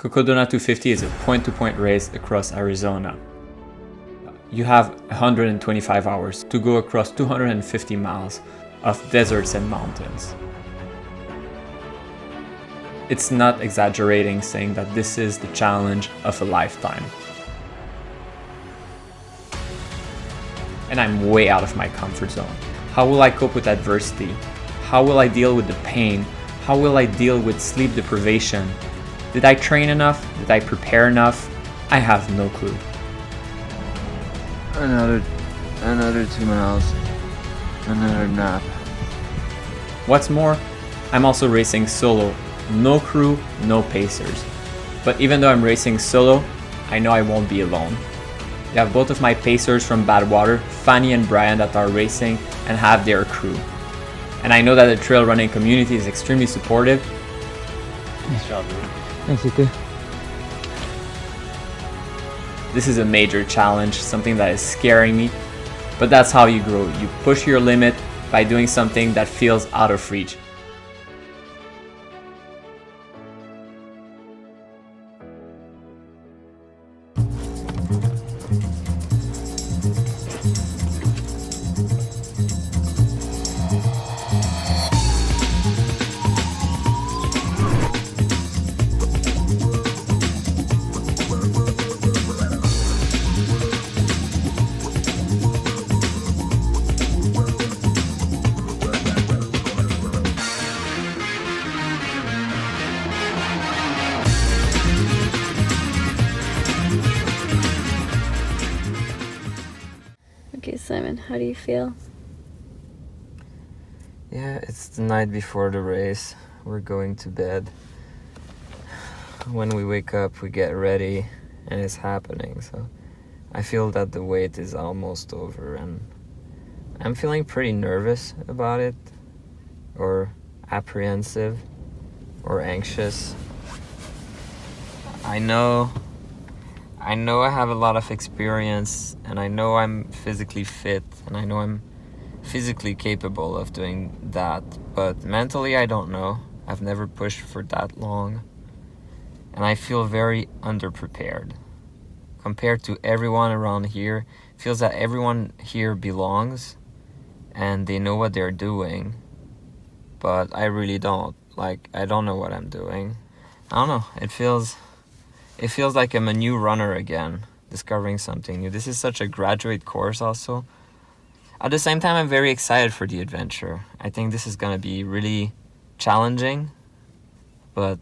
Cocodona 250 is a point-to-point race across Arizona. You have 125 hours to go across 250 miles of deserts and mountains. It's not exaggerating saying that this is the challenge of a lifetime. And I'm way out of my comfort zone. How will I cope with adversity? How will I deal with the pain? How will I deal with sleep deprivation? Did I train enough? Did I prepare enough? I have no clue. Another 2 miles. Another nap. What's more, I'm also racing solo. No crew, no pacers. But even though I'm racing solo, I know I won't be alone. I have both of my pacers from Badwater, Fanny and Brian, that are racing and have their crew. And I know that the trail running community is extremely supportive. Nice job, dude. Thanks, you too. This is a major challenge, something that is scaring me, but that's how you grow. You push your limit by doing something that feels out of reach. Okay, Simon, how do you feel? Yeah, it's the night before the race. We're going to bed. When we wake up, we get ready, and it's happening. So I feel that the wait is almost over, and I'm feeling pretty nervous about it, or apprehensive, or anxious. I know I have a lot of experience, and I know I'm physically fit, and I know I'm physically capable of doing that, but mentally I don't know. I've never pushed for that long, and I feel very underprepared. Compared to everyone around here, it feels that everyone here belongs, and they know what they're doing, but I really don't. Like, I don't know what I'm doing. I don't know, it feels like I'm a new runner again, discovering something new. This is such a graduate course also. At the same time, I'm very excited for the adventure. I think this is gonna be really challenging, but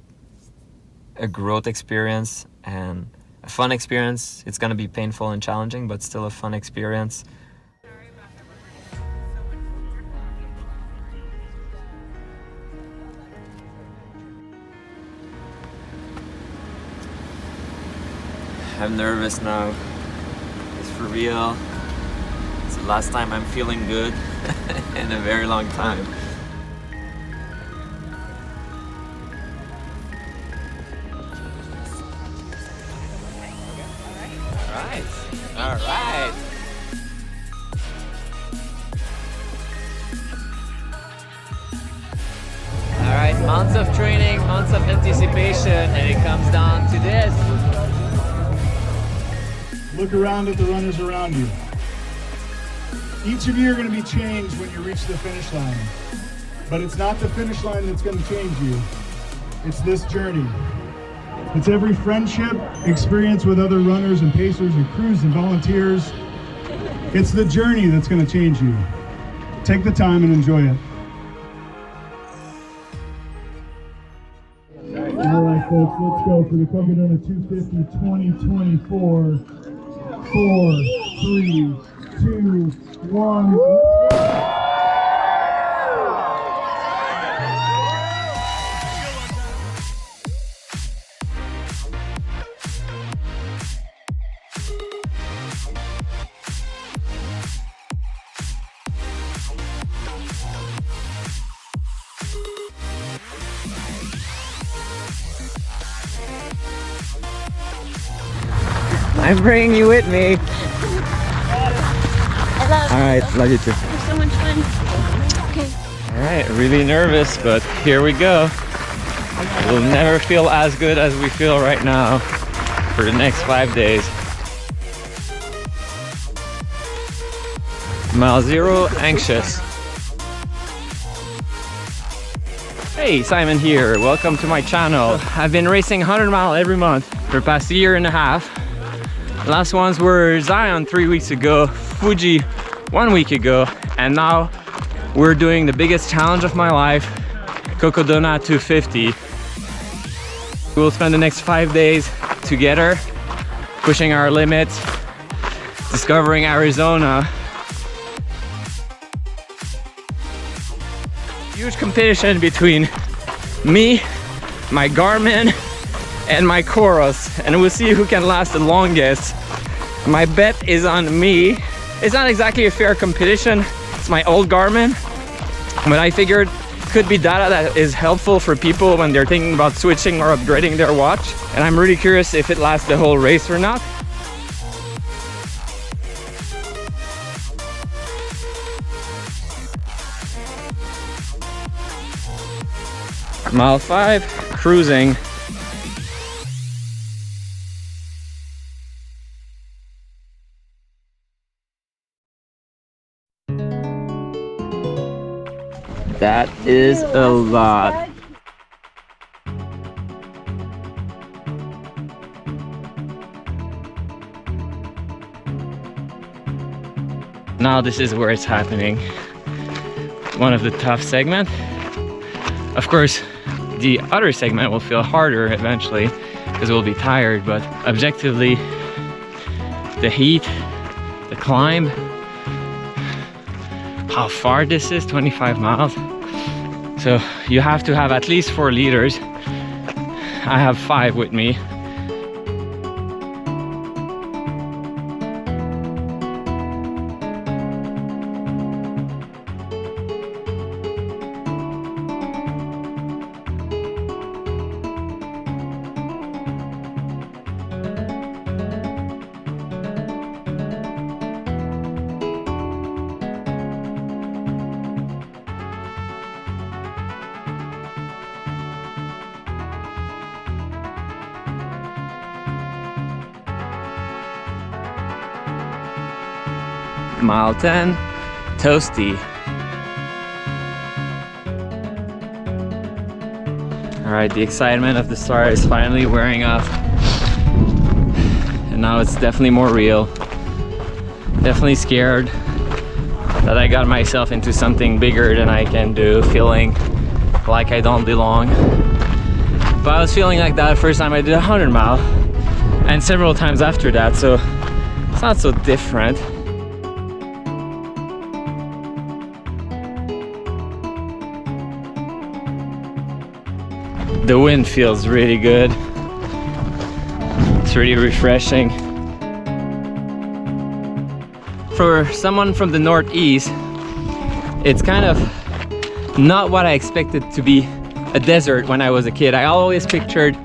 a growth experience and a fun experience. It's gonna be painful and challenging, but still a fun experience. I'm nervous now. It's for real. It's the last time I'm feeling good in a very long time. All right. All right, months of training, months of anticipation, and it comes down to this. Look around at the runners around you. Each of you are going to be changed when you reach the finish line. But it's not the finish line that's going to change you. It's this journey. It's every friendship, experience with other runners and pacers and crews and volunteers. It's the journey that's going to change you. Take the time and enjoy it. All right, folks, let's go for the Cocodona 250 2024. 4, 3, 2, 1. I'm bringing you with me. Alright, love you too. It's so much fun. Okay. All right, really nervous, but here we go. We'll never feel as good as we feel right now for the next 5 days. Mile 0, anxious. Hey, Simon here. Welcome to my channel. I've been racing 100 mile every month for the past year and a half. Last ones were Zion 3 weeks ago, Fuji 1 week ago, and now we're doing the biggest challenge of my life, Cocodona 250. We'll spend the next 5 days together, pushing our limits, discovering Arizona. Huge competition between me, my Garmin, and my Coros, and we'll see who can last the longest. My bet is on me. It's not exactly a fair competition. It's my old Garmin, but I figured could be data that is helpful for people when they're thinking about switching or upgrading their watch. And I'm really curious if it lasts the whole race or not. Mile 5, cruising. That is a lot. Now this is where it's happening. One of the tough segments. Of course, the other segment will feel harder eventually because we'll be tired, but objectively, the heat, the climb, how far this is, 25 miles. So you have to have at least 4 liters. I have 5 with me. Mile 10, toasty. All right, the excitement of the start is finally wearing off. And now it's definitely more real. Definitely scared that I got myself into something bigger than I can do, feeling like I don't belong. But I was feeling like that the first time I did 100 mile and several times after that, so it's not so different. The wind feels really good. It's really refreshing. For someone from the Northeast, it's kind of not what I expected to be a desert when I was a kid. I always pictured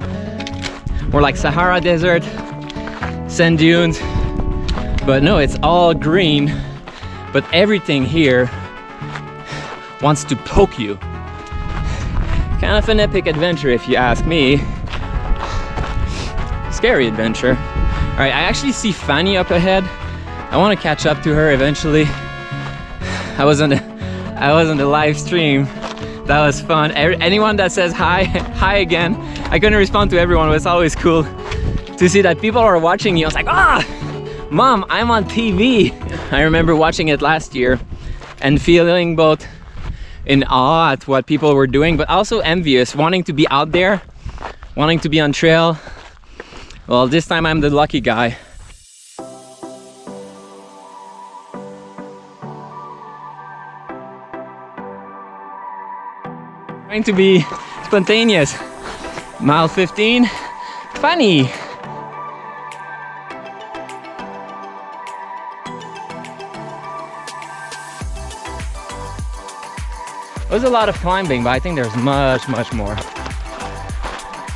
more like Sahara Desert, sand dunes, but no, it's all green, but everything here wants to poke you. Kind of an epic adventure if you ask me. Scary adventure. All right, I actually see Fanny up ahead. I want to catch up to her eventually. I was on the live stream. That was fun. Anyone that says hi, hi again. I couldn't respond to everyone, but it's always cool to see that people are watching you. I was like, ah, Mom, I'm on TV. I remember watching it last year and feeling both in awe at what people were doing, but also envious, wanting to be out there, wanting to be on trail. Well, this time I'm the lucky guy. Trying to be spontaneous. Mile 15, funny. There's a lot of climbing, but I think there's much more.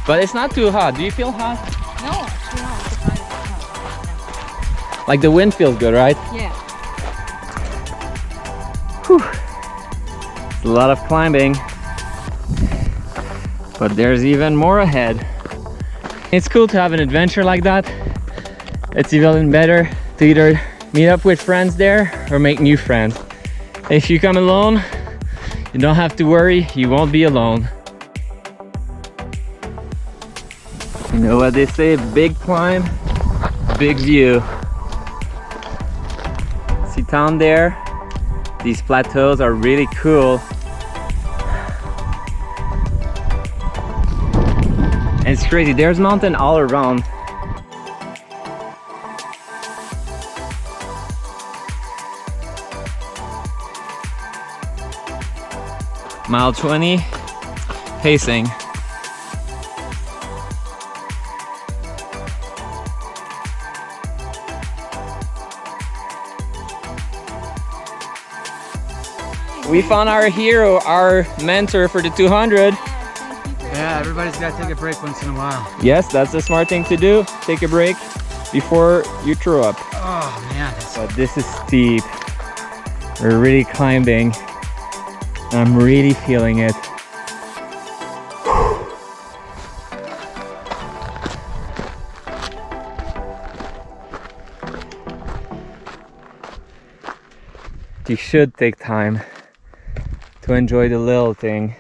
But it's not too hot. Do you feel hot? No, it's too hot. Like the wind feels good, right? Yeah. Whew. It's a lot of climbing. but there's even more ahead. It's cool to have an adventure like that. It's even better to either meet up with friends there or make new friends. If you come alone, you don't have to worry, you won't be alone. You know what they say, big climb, big view. See down there? These plateaus are really cool. And it's crazy, there's mountain all around. Mile 20, pacing. We found our hero, our mentor for the 200. Yeah, everybody's got to take a break once in a while. Yes, that's the smart thing to do. Take a break before you throw up. Oh man. But this is steep. We're really climbing. I'm really feeling it. You should take time to enjoy the little thing,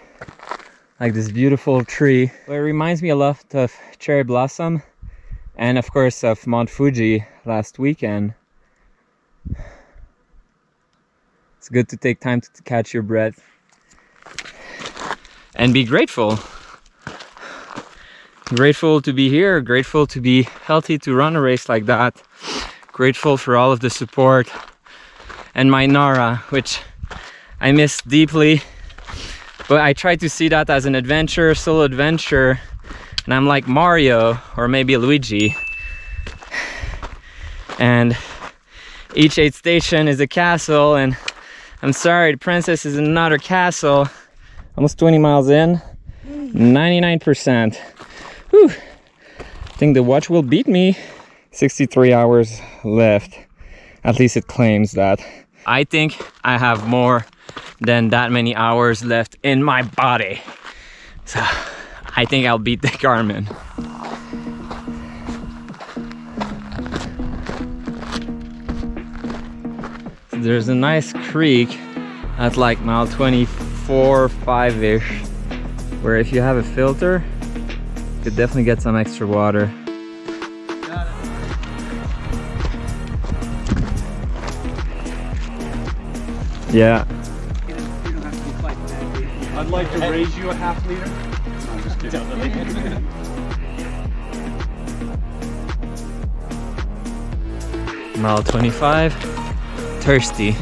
like this beautiful tree. It reminds me a lot of cherry blossom and of course of Mt Fuji last weekend. It's good to take time to catch your breath and be grateful. Grateful to be here, grateful to be healthy to run a race like that. Grateful for all of the support and my Nara, which I miss deeply, but I try to see that as an adventure, solo adventure, and I'm like Mario or maybe Luigi, and each aid station is a castle, and I'm sorry, the princess is another castle. Almost 20 miles in, 99%. Whew. I think the watch will beat me. 63 hours left, at least it claims that. I think I have more than that many hours left in my body. So I think I'll beat the Garmin. So there's a nice creek at like mile 24, 5-ish, where if you have a filter, you could definitely get some extra water. Yeah. I'd like to raise you a half liter. No, I'm just kidding. Mile 25, thirsty.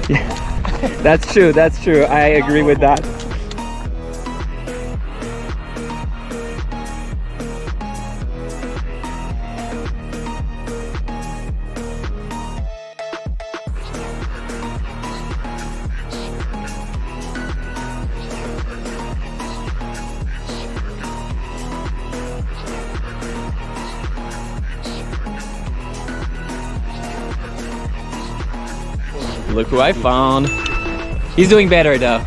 Yeah, that's true, that's true. I agree with that. Look who I found. He's doing better though.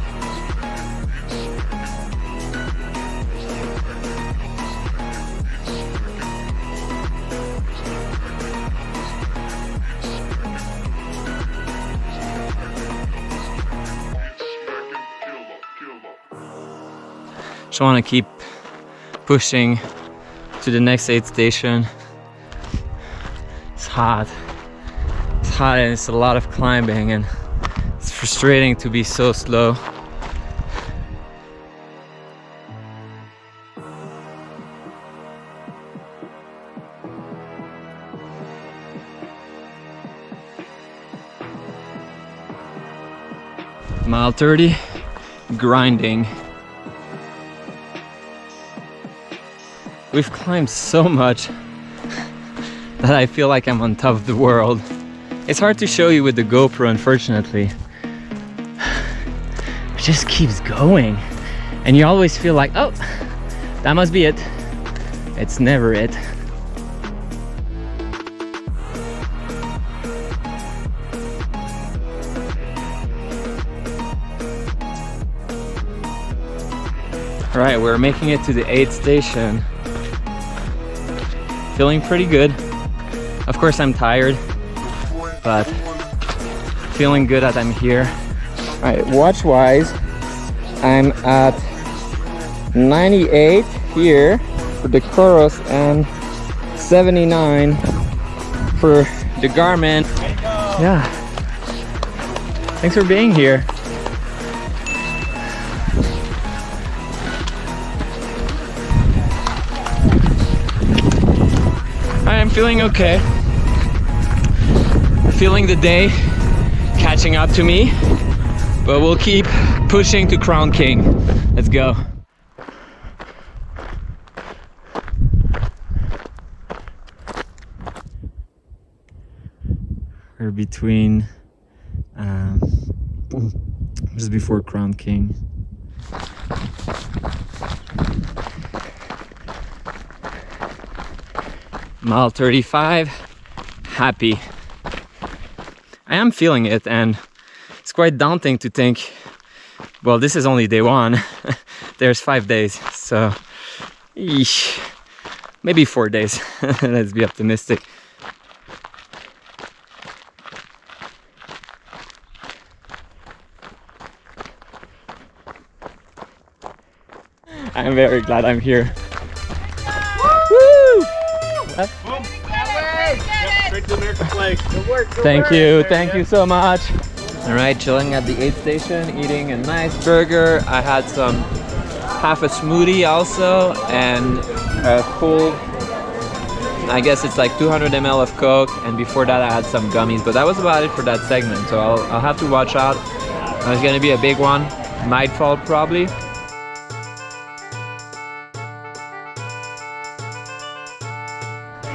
Just want to keep pushing to the next aid station. It's hot. It's hot and it's a lot of climbing and it's frustrating to be so slow. Mile 30, grinding. We've climbed so much that I feel like I'm on top of the world. It's hard to show you with the GoPro, unfortunately. It just keeps going. And you always feel like, oh, that must be it. It's never it. Right, we're making it to the 8th station. Feeling pretty good. Of course I'm tired, but feeling good that I'm here. Alright, watch wise, I'm at 98 here for the Chorus and 79 for the Garmin. Yeah. Thanks for being here. I'm feeling okay. Feeling the day catching up to me, but we'll keep pushing to Crown King. Let's go. We're between just before Crown King. Mile 35, happy. I am feeling it, and it's quite daunting to think, well, this is only day 1. There's 5 days, so eesh, maybe 4 days. Let's be optimistic. I'm very glad I'm here. Woo! Thank you so much. All right, chilling at the 8th station, eating a nice burger. I had half a smoothie also, and a full, I guess it's like 200 ml of Coke, and before that I had some gummies, but that was about it for that segment, so I'll have to watch out. It's gonna be a big one, might fall probably.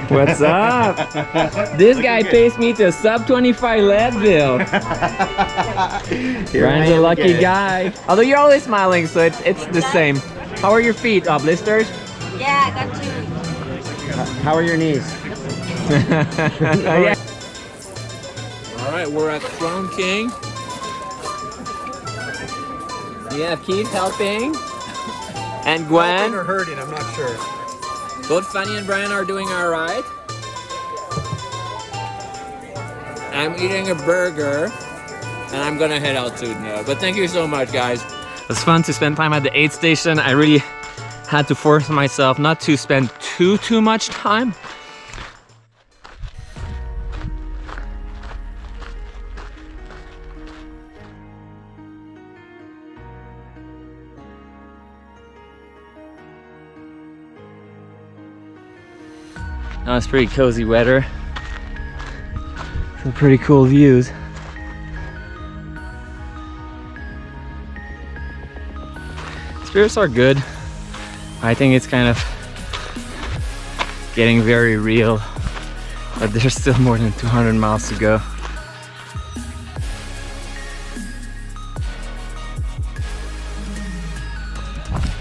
What's up? This guy pays me to sub 25 Leadville. Brian's a lucky guy. Although you're always smiling, so it's the same. How are your feet? Blisters? Yeah, I got 2. How are your knees? Yeah. Alright, we're at Crown King. We have Keith helping. And Gwen. Helping or hurting, I'm not sure. Both Fanny and Brian are doing alright. I'm eating a burger and I'm gonna head out soon now. But thank you so much, guys. It was fun to spend time at the 8th station. I really had to force myself not to spend too much time. Now it's pretty cozy weather. Some pretty cool views. Spirits are good. I think it's kind of getting very real, but there's still more than 200 miles to go.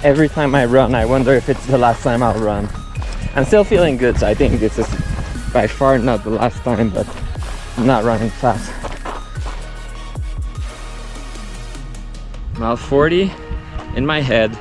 Every time I run, I wonder if it's the last time I'll run. I'm still feeling good, so I think this is by far not the last time, but I'm not running fast. Mile 40 in my head.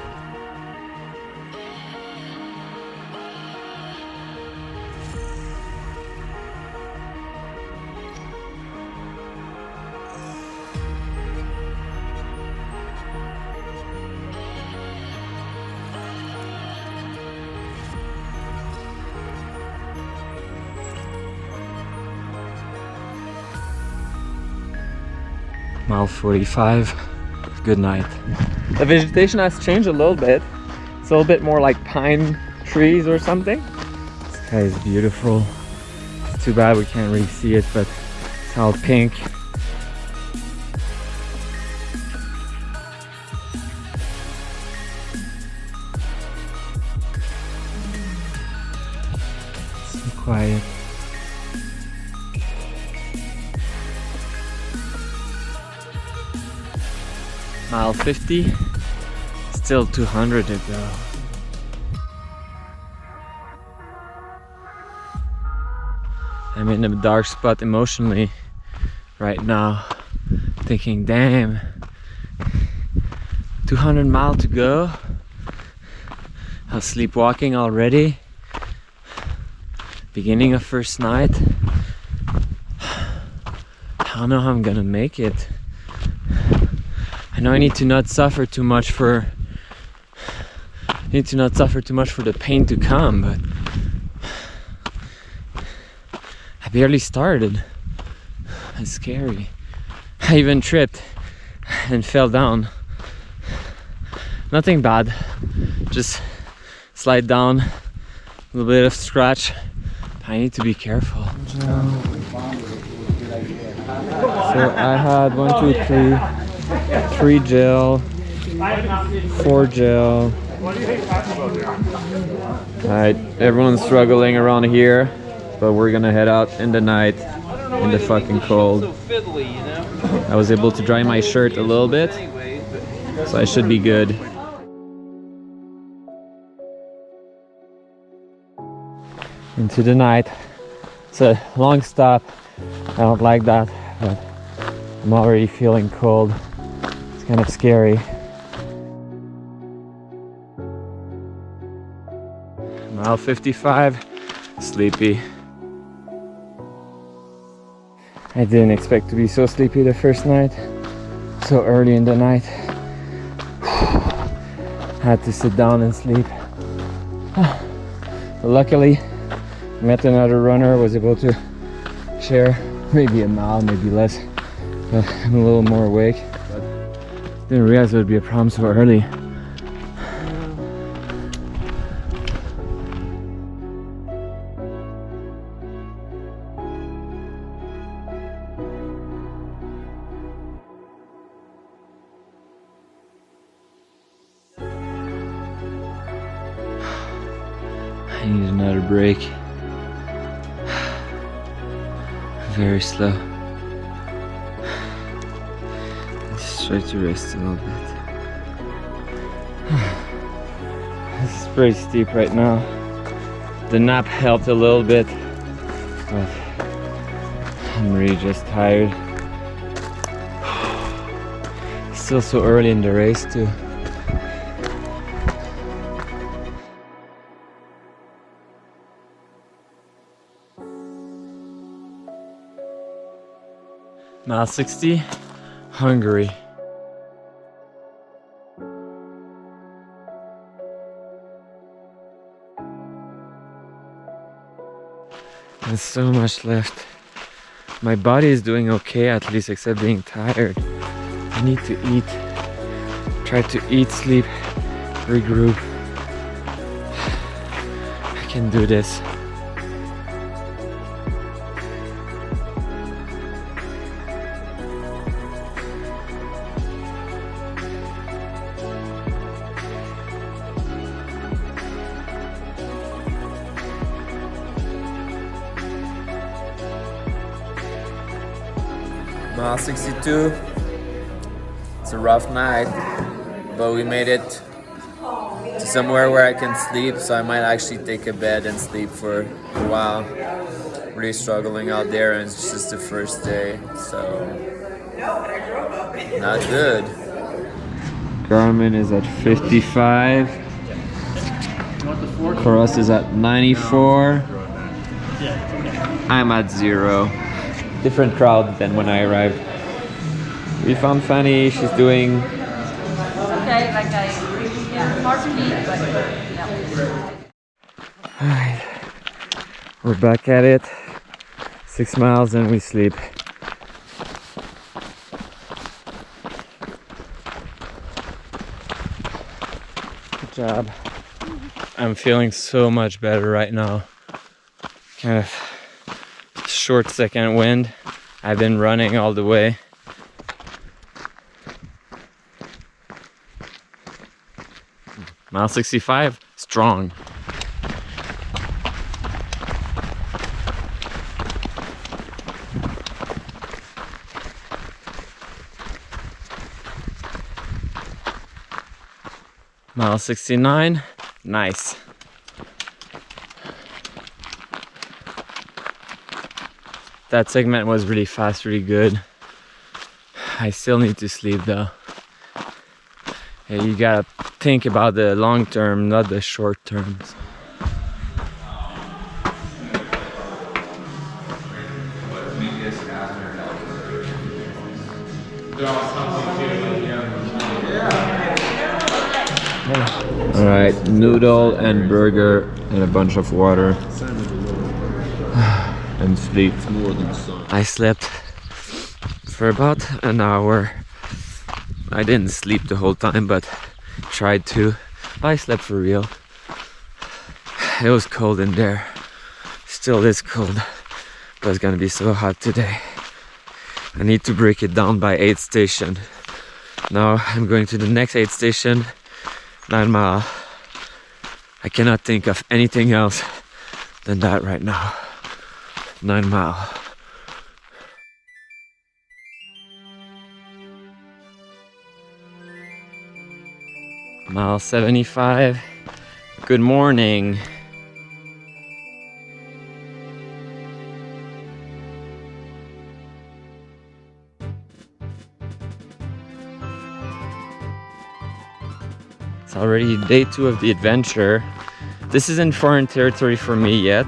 Mile 45, good night. The vegetation has changed a little bit. It's a little bit more like pine trees or something. The sky is beautiful. It's too bad we can't really see it, but it's all pink. So quiet. Mile 50, still 200 to go. I'm in a dark spot emotionally right now, thinking, damn, 200 miles to go, I was sleepwalking already. Beginning of first night. I don't know how I'm gonna make it. I know I need to not suffer too much for the pain to come, but I barely started. It's scary. I even tripped and fell down. Nothing bad, just slide down, a little bit of scratch. I need to be careful. So I had 1, 2, 3 gel, 4 gel. Alright, everyone's struggling around here, but we're gonna head out in the night in the fucking cold. I was able to dry my shirt a little bit, so I should be good. Into the night. It's a long stop. I don't like that, but I'm already feeling cold. It's kind of scary. Mile 55, sleepy. I didn't expect to be so sleepy the first night, so early in the night. Had to sit down and sleep. But luckily, met another runner, was able to share maybe a mile, maybe less, but I'm a little more awake. But didn't realize it would be a problem so early. I need another break. Very slow. Let's try to rest a little bit. This is pretty steep right now. The nap helped a little bit, but I'm really just tired. Still so early in the race too. Mile 60, Hungary. There's so much left. My body is doing okay, at least, except being tired. I need to eat. Try to eat, sleep, regroup. I can do this. Mile 62, it's a rough night, but we made it to somewhere where I can sleep, so I might actually take a bed and sleep for a while. Really struggling out there, and it's just the first day, so not good. Garmin is at 55, Cross is at 94, I'm at 0. Different crowd than when I arrived. We found Fanny, she's doing... Okay, like hard to eat, but yeah. Alright, we're back at it. 6 miles and we sleep. Good job. I'm feeling so much better right now. Kind of short second wind. I've been running all the way. Mile 65, strong. Mile 69, nice. That segment was really fast, really good. I still need to sleep though. Yeah, you gotta think about the long term, not the short terms. All right, noodle and burger and a bunch of water and sleep. I slept for about an hour. I didn't sleep the whole time, but tried to. I slept for real. It was cold in there. Still is cold, but it's gonna be so hot today. I need to break it down by aid station. Now I'm going to the next aid station, 9 mile. I cannot think of anything else than that right now. 9 mile. Mile 75. Good morning. It's already day 2 of the adventure. This isn't foreign territory for me yet,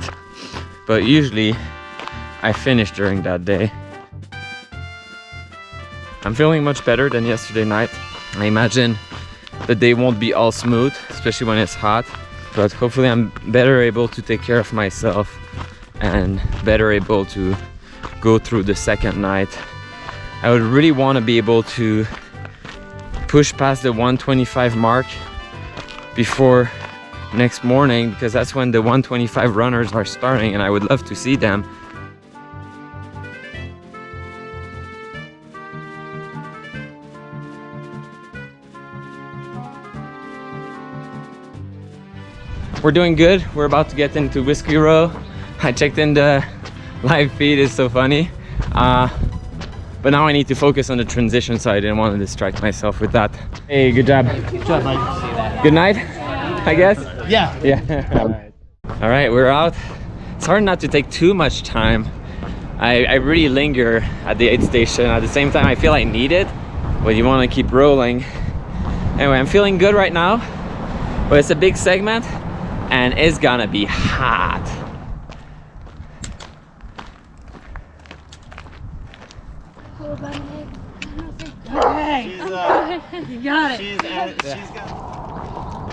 but usually I finish during that day. I'm feeling much better than yesterday night. I imagine the day won't be all smooth, especially when it's hot, but hopefully I'm better able to take care of myself and better able to go through the second night. I would really want to be able to push past the 125 mark before next morning, because that's when the 125 runners are starting and I would love to see them. We're doing good. We're about to get into Whiskey Row. I checked in the live feed, it's so funny. But now I need to focus on the transition, so I didn't want to distract myself with that. Hey, good job. Good job, Mike. Good night, I guess? Yeah. Yeah. All right, we're out. It's hard not to take too much time. I really linger at the aid station. At the same time, I feel I need it, but you want to keep rolling. Anyway, I'm feeling good right now, but it's a big segment and it's gonna be hot. Okay. You got it.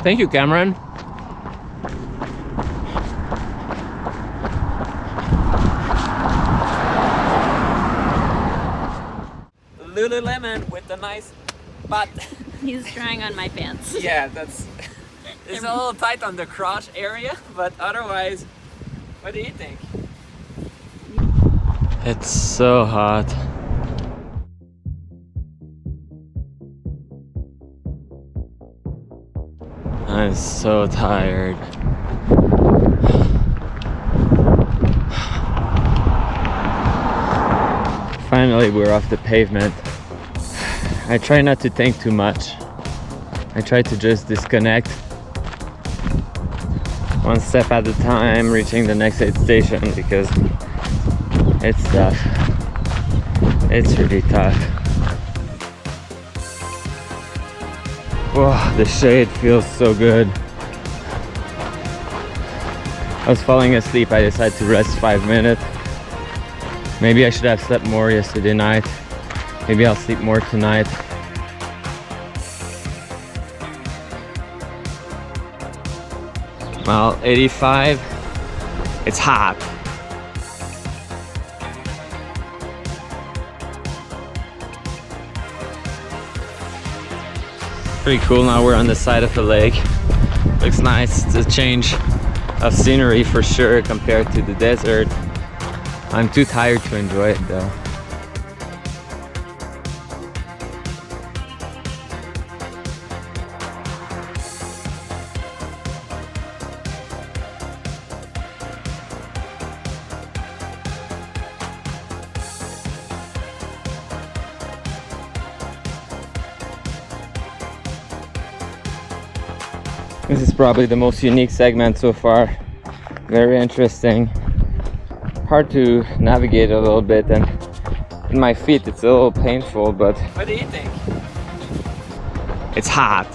Thank you, Cameron. Lululemon with the nice butt. He's trying on my pants. Yeah, it's a little tight on the crotch area, but otherwise, what do you think? It's so hot. I'm so tired. Finally, we're off the pavement. I try not to think too much. I try to just disconnect. One step at a time, reaching the next aid station, because it's tough. It's really tough. Whoa, the shade feels so good. I was falling asleep. I decided to rest 5 minutes. Maybe I should have slept more yesterday night. Maybe I'll sleep more tonight. Mile 85. It's hot. Pretty cool. Now we're on the side of the lake. Looks nice. It's a change of scenery for sure compared to the desert. I'm too tired to enjoy it though. This is probably the most unique segment so far. Very interesting. Hard to navigate a little bit, and in my feet it's a little painful, but what do you think? It's hot.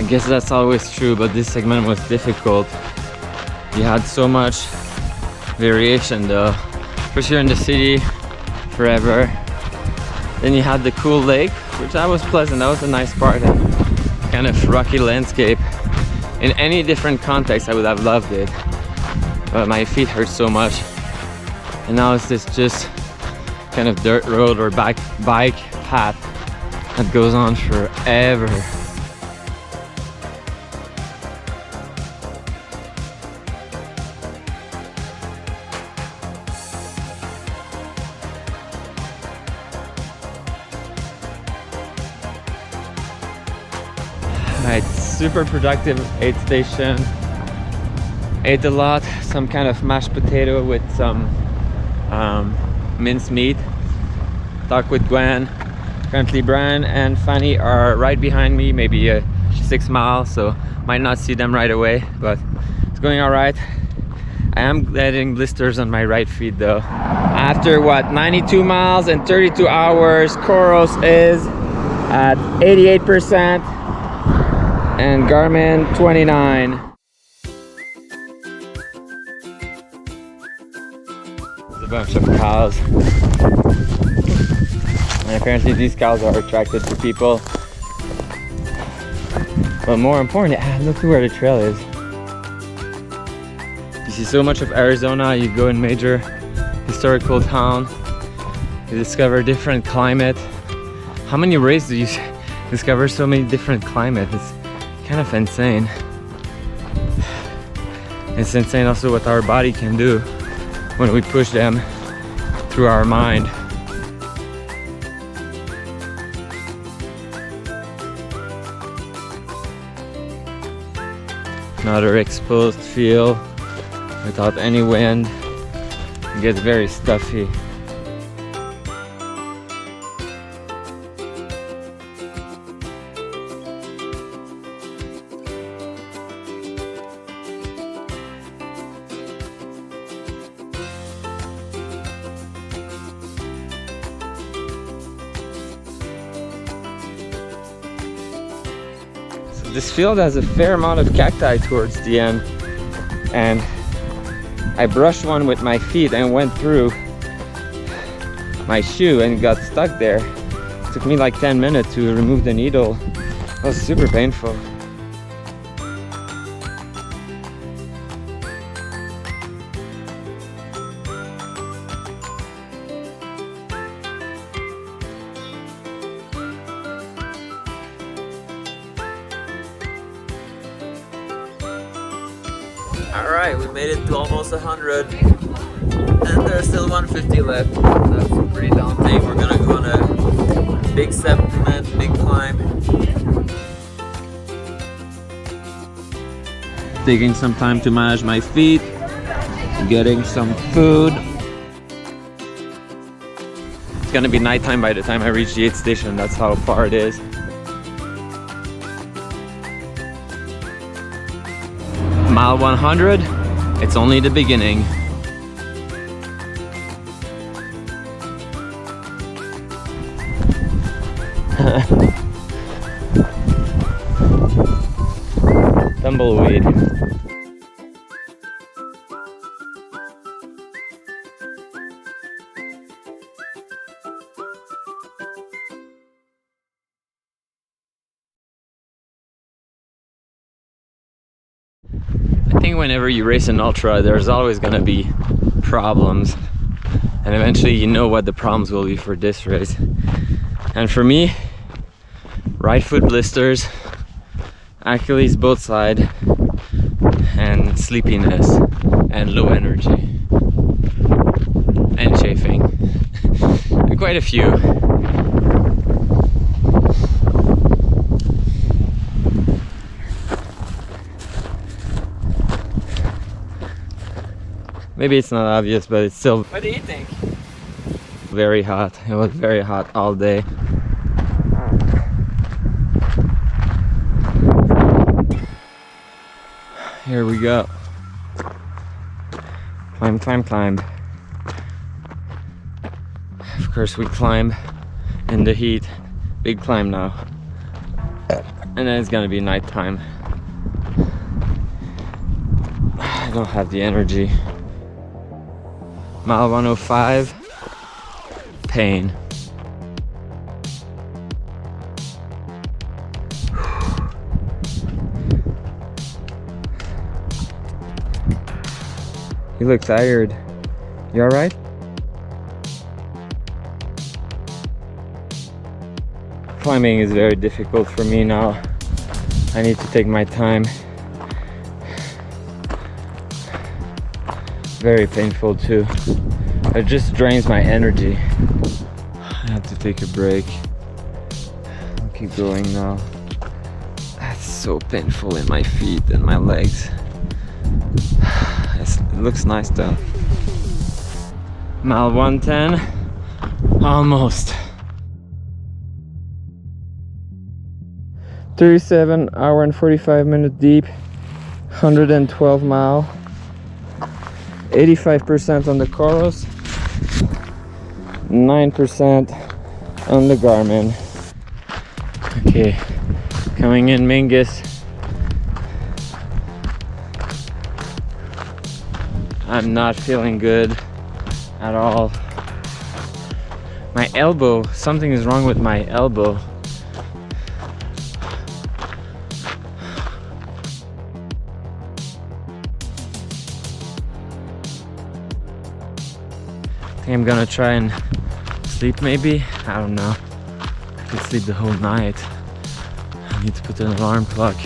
guess that's always true, but this segment was difficult. You had so much variation though. First you're in the city forever. Then you had the cool lake, which that was pleasant. That was a nice part. And kind of rocky landscape. In any different context, I would have loved it. But my feet hurt so much. And now it's this just kind of dirt road or bike path that goes on forever. Alright, super productive aid station. Ate a lot, some kind of mashed potato with some minced meat. Talked with Gwen. Currently Brian and Fanny are right behind me, maybe 6 miles, so might not see them right away, but it's going alright. I am getting blisters on my right feet though. After what, 92 miles and 32 hours, Koros is at 88%. And Garmin 29. There's a bunch of cows. And apparently these cows are attracted to people. But more importantly, look to where the trail is. You see so much of Arizona, you go in major historical town, you discover different climate. How many ways do you discover so many different climates? It's kind of insane. It's insane also what our body can do when we push them through our mind. Another exposed field without any wind. It gets very stuffy. This field has a fair amount of cacti towards the end, and I brushed one with my feet and went through my shoe and got stuck there. It took me like 10 minutes to remove the needle. It was super painful. Alright, we made it to almost 100 and there's still 150 left. That's pretty daunting. We're gonna go on a big segment, big climb. Taking some time to manage my feet, getting some food. It's gonna be nighttime by the time I reach the aid station, that's how far it is. Mile 100, it's only the beginning. Tumbleweed. I think whenever you race an ultra, there's always gonna be problems, and eventually you know what the problems will be for this race. And for me, right foot blisters, Achilles both sides, and sleepiness, and low energy, and chafing. Quite a few. Maybe it's not obvious, but it's still... What do you think? Very hot. It was very hot all day. Here we go. Climb, climb, climb. Of course we climb in the heat. Big climb now. and then it's gonna be nighttime. I don't have the energy. Mile 105, pain. You look tired. You alright? Climbing is very difficult for me now. I need to take my time. Very painful too. It just drains my energy. I have to take a break. I'll keep going now. That's so painful in my feet and my legs. It looks nice though. Mile 110, almost. 37 hour and 45 minute deep, 112 mile, 85% on the Coros, 9% on the Garmin. Okay, coming in Mingus. I'm not feeling good at all. My elbow, something is wrong with my elbow. I think I'm gonna try and sleep maybe. I don't know. I could sleep the whole night. I need to put an alarm clock.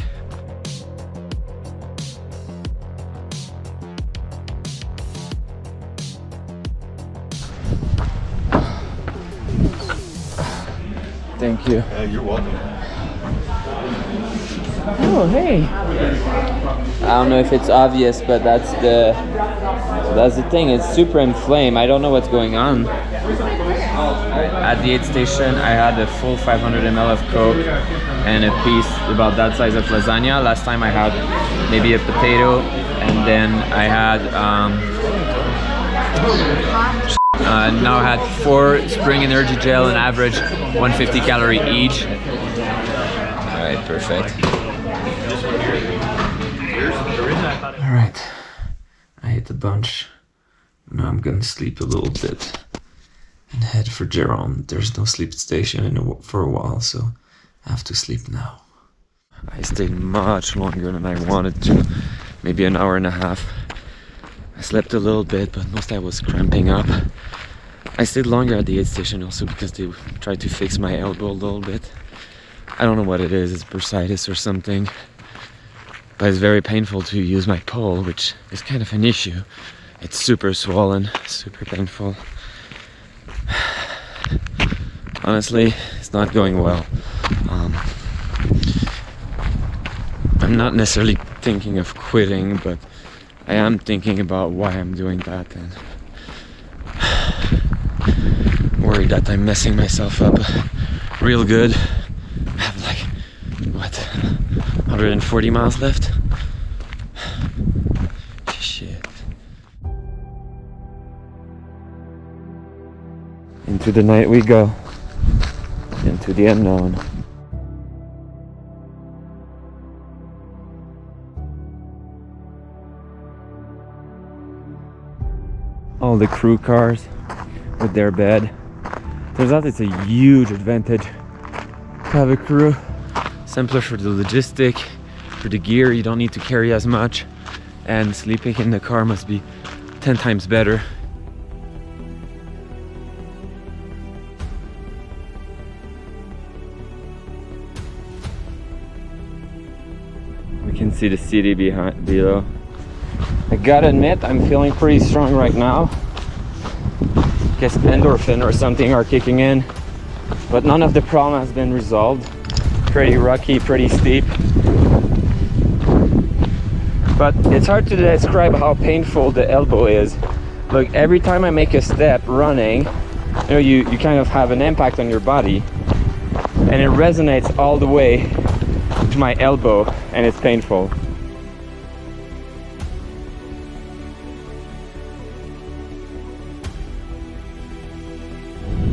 Thank you. You're welcome. Oh, hey. I don't know if it's obvious, but that's the thing. It's super inflamed. I don't know what's going on. At the aid station, I had a full 500 ml of Coke and a piece about that size of lasagna. Last time I had maybe a potato, and then I had now I had 4 Spring Energy Gel, an average 150 calorie each. Alright, perfect. Alright, I ate a bunch. Now I'm gonna sleep a little bit and head for Jerome. There's no sleep station for a while, so I have to sleep now. I stayed much longer than I wanted to, maybe an hour and a half. I slept a little bit, but mostly I was cramping up. I stayed longer at the aid station also because they tried to fix my elbow a little bit. I don't know what it is, it's bursitis or something. But it's very painful to use my pole, which is kind of an issue. It's super swollen, super painful. Honestly, it's not going well. I'm not necessarily thinking of quitting, but I am thinking about why I'm doing that, and worried that I'm messing myself up real good. I have like, what, 140 miles left? Shit. Into the night we go, into the unknown. All the crew cars with their bed. Turns out it's a huge advantage to have a crew. Simpler for the logistic, for the gear, you don't need to carry as much, and sleeping in the car must be 10 times better. We can see the city below. I gotta admit, I'm feeling pretty strong right now. Guess endorphin or something are kicking in, but none of the problem has been resolved. Pretty rocky, pretty steep. But it's hard to describe how painful the elbow is. Look, every time I make a step running, you know, you kind of have an impact on your body, and it resonates all the way to my elbow, and it's painful.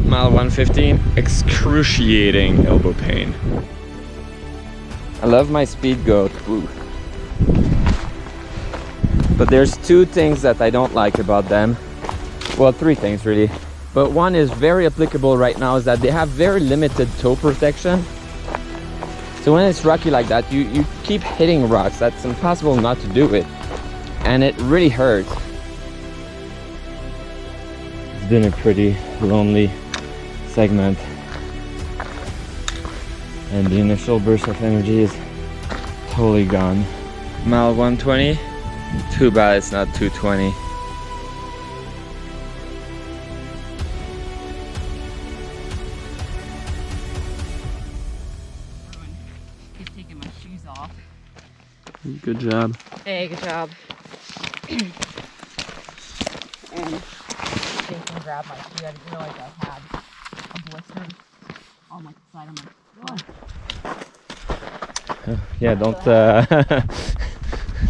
Mile 115, excruciating elbow pain. I love my speed goat. Ooh. But there's two things that I don't like about them. Well, three things really. But one is very applicable right now, is that they have very limited toe protection. So when it's rocky like that, you keep hitting rocks. That's impossible not to do it. And it really hurts. It's been a pretty lonely segment. And the initial burst of energy is totally gone. Mile 120. Too bad it's not 220. Just taking my shoes off. Good job. Hey, good job. And Jason grabbed my shoe. I didn't realize I had a blister on like the side of my foot. Yeah,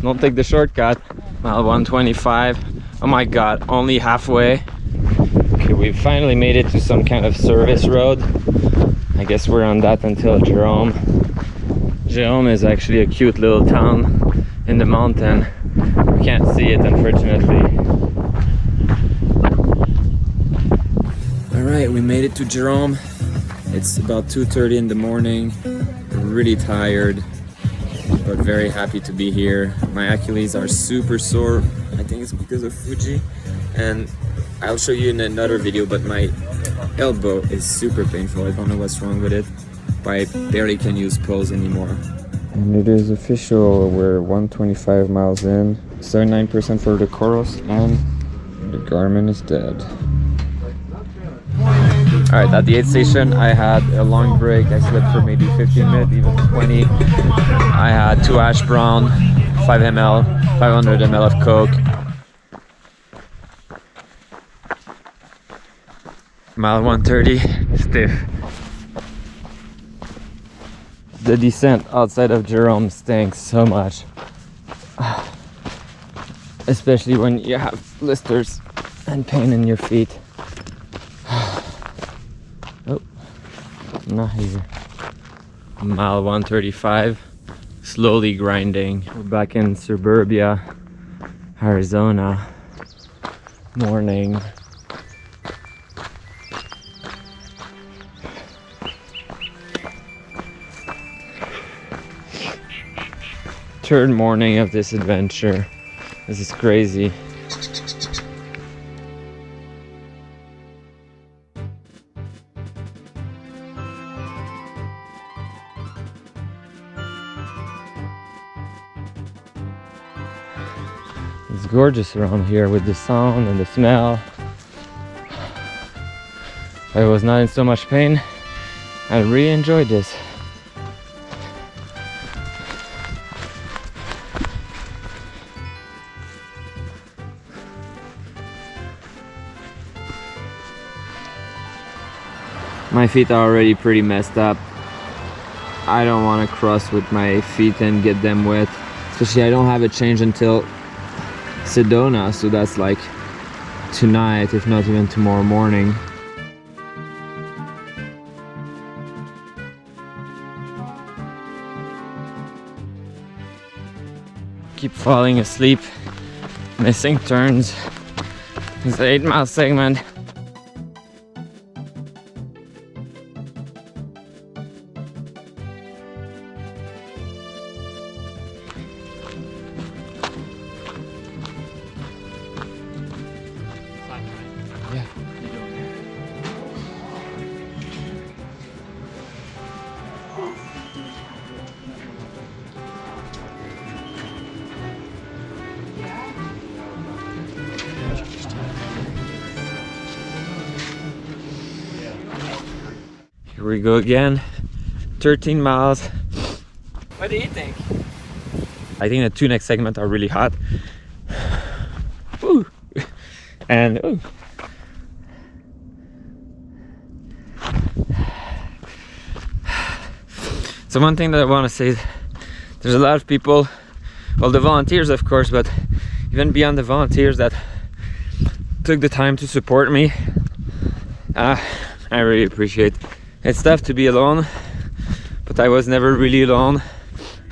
don't take the shortcut. Mile 125. Oh my god, only halfway. Okay, we finally made it to some kind of service road. I guess we're on that until Jerome. Jerome is actually a cute little town in the mountain. We can't see it, unfortunately. Alright, we made it to Jerome. It's about 2:30 in the morning. We're really tired, but very happy to be here. My Achilles are super sore. I think it's because of Fuji. And I'll show you in another video, but my elbow is super painful. I don't know what's wrong with it, but I barely can use poles anymore. And it is official, we're 125 miles in, 79% for the chorus, and the Garmin is dead. Alright, at the aid station I had a long break. I slept for maybe 15 minutes, even 20. I had 2 hash brown, 5 ml, 500 ml of Coke. Mile 130, stiff. The descent outside of Jerome stinks so much. Especially when you have blisters and pain in your feet. Oh, not here. Mile 135, slowly grinding. We're back in suburbia, Arizona. Morning. Third morning of this adventure. This is crazy. It's gorgeous around here with the sound and the smell. I was not in so much pain. I really enjoyed this. My feet are already pretty messed up. I don't want to cross with my feet and get them wet. Especially I don't have a change until Sedona, so that's like tonight, if not even tomorrow morning. Keep falling asleep, missing turns. It's an 8-mile segment. Here we go again, 13 miles. What do you think? I think the 2 next segments are really hot. Ooh. And ooh. So one thing that I want to say is there's a lot of people, well, the volunteers of course, but even beyond the volunteers that took the time to support me. I really appreciate it. It's tough to be alone, but I was never really alone.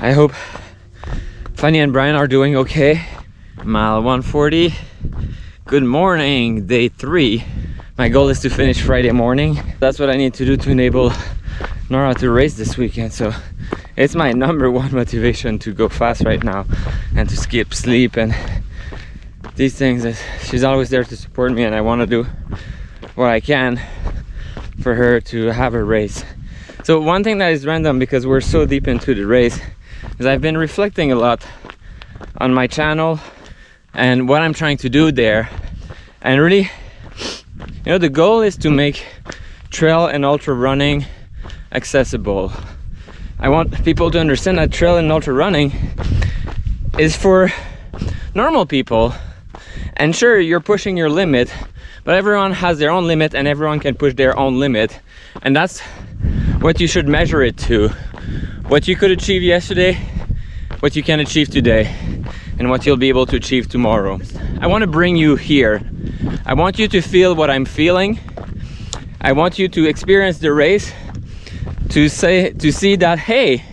I hope Fanny and Brian are doing okay. Mile 140. Good morning, day 3. My goal is to finish Friday morning. That's what I need to do to enable Nora to race this weekend. So it's my #1 motivation to go fast right now and to skip sleep and these things. She's always there to support me, and I want to do what I can for her to have a race. So one thing that is random, because we're so deep into the race, is I've been reflecting a lot on my channel and what I'm trying to do there. And really, you know, the goal is to make trail and ultra running accessible. I want people to understand that trail and ultra running is for normal people. And sure, you're pushing your limit, but everyone has their own limit and everyone can push their own limit. And that's what you should measure it to. What you could achieve yesterday, what you can achieve today, and what you'll be able to achieve tomorrow. I want to bring you here. I want you to feel what I'm feeling. I want you to experience the race, to see that, hey,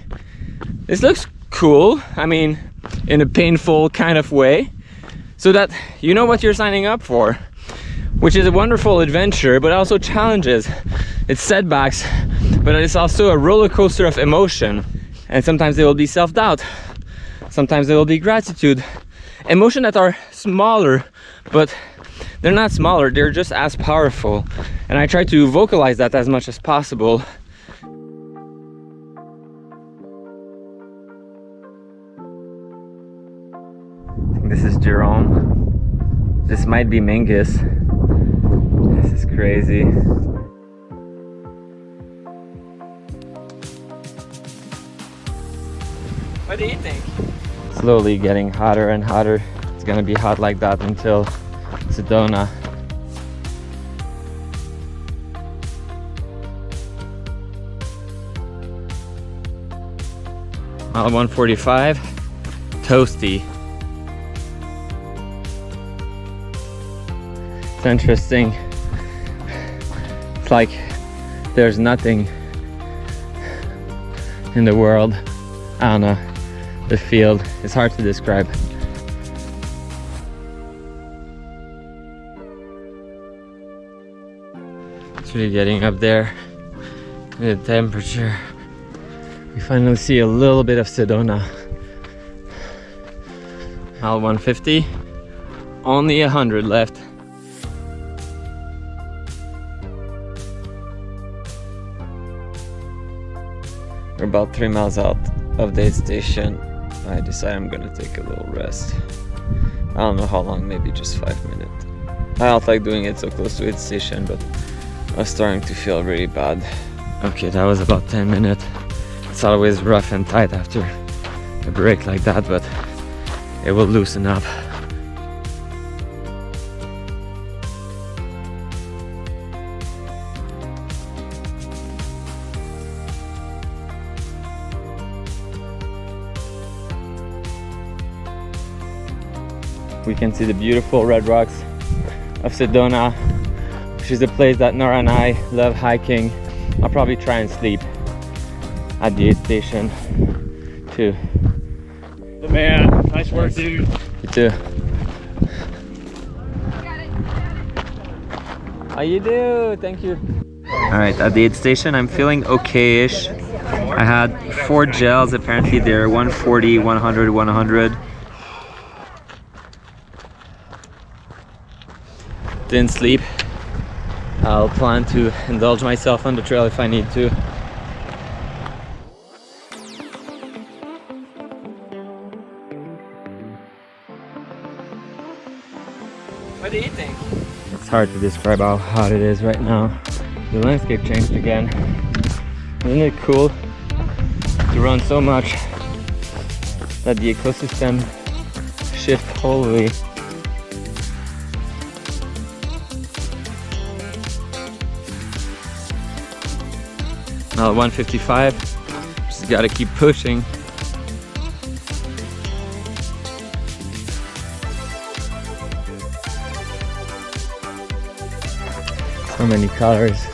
this looks cool. I mean, in a painful kind of way, so that you know what you're signing up for, which is a wonderful adventure, but also challenges. It's setbacks, but it's also a roller coaster of emotion. And sometimes there will be self-doubt. Sometimes there will be gratitude. Emotions that are smaller, but they're not smaller, they're just as powerful. And I try to vocalize that as much as possible. I think this is Jerome. This might be Mingus. This is crazy. What do you think? Slowly getting hotter and hotter. It's gonna be hot like that until Sedona. Mile 145, toasty. It's interesting. It's like there's nothing in the world. I don't know. The field is hard to describe. It's really getting up there. The temperature. We finally see a little bit of Sedona. Mile 150. Only 100 left. We're about 3 miles out of the aid station. I decide I'm gonna take a little rest. I don't know how long, maybe just 5 minutes. I don't like doing it so close to aid station, but I was starting to feel really bad. Okay, that was about 10 minutes. It's always rough and tight after a break like that, but it will loosen up. We can see the beautiful red rocks of Sedona, which is a place that Nora and I love hiking. I'll probably try and sleep at the aid station too. The man, nice work, dude. You too. How you do? Thank you. Alright, at the aid station I'm feeling okay-ish. I had 4 gels, apparently they're 140, 100, 100. Didn't sleep. I'll plan to indulge myself on the trail if I need to. What do you think? It's hard to describe how hot it is right now. The landscape changed again. Isn't it cool to run so much that the ecosystem shifts wholly? Now 155, just gotta keep pushing. So many colors.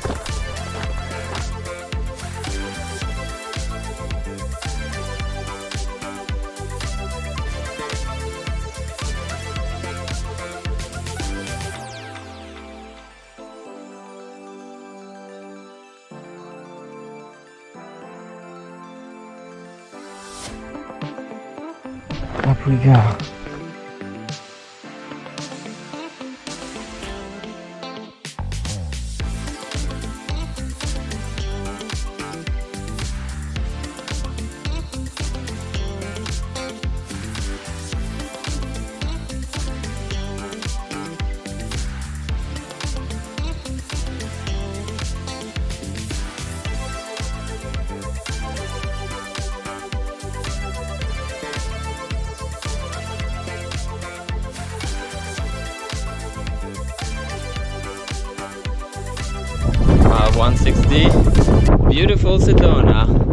Up we go. Mile 160, beautiful Sedona.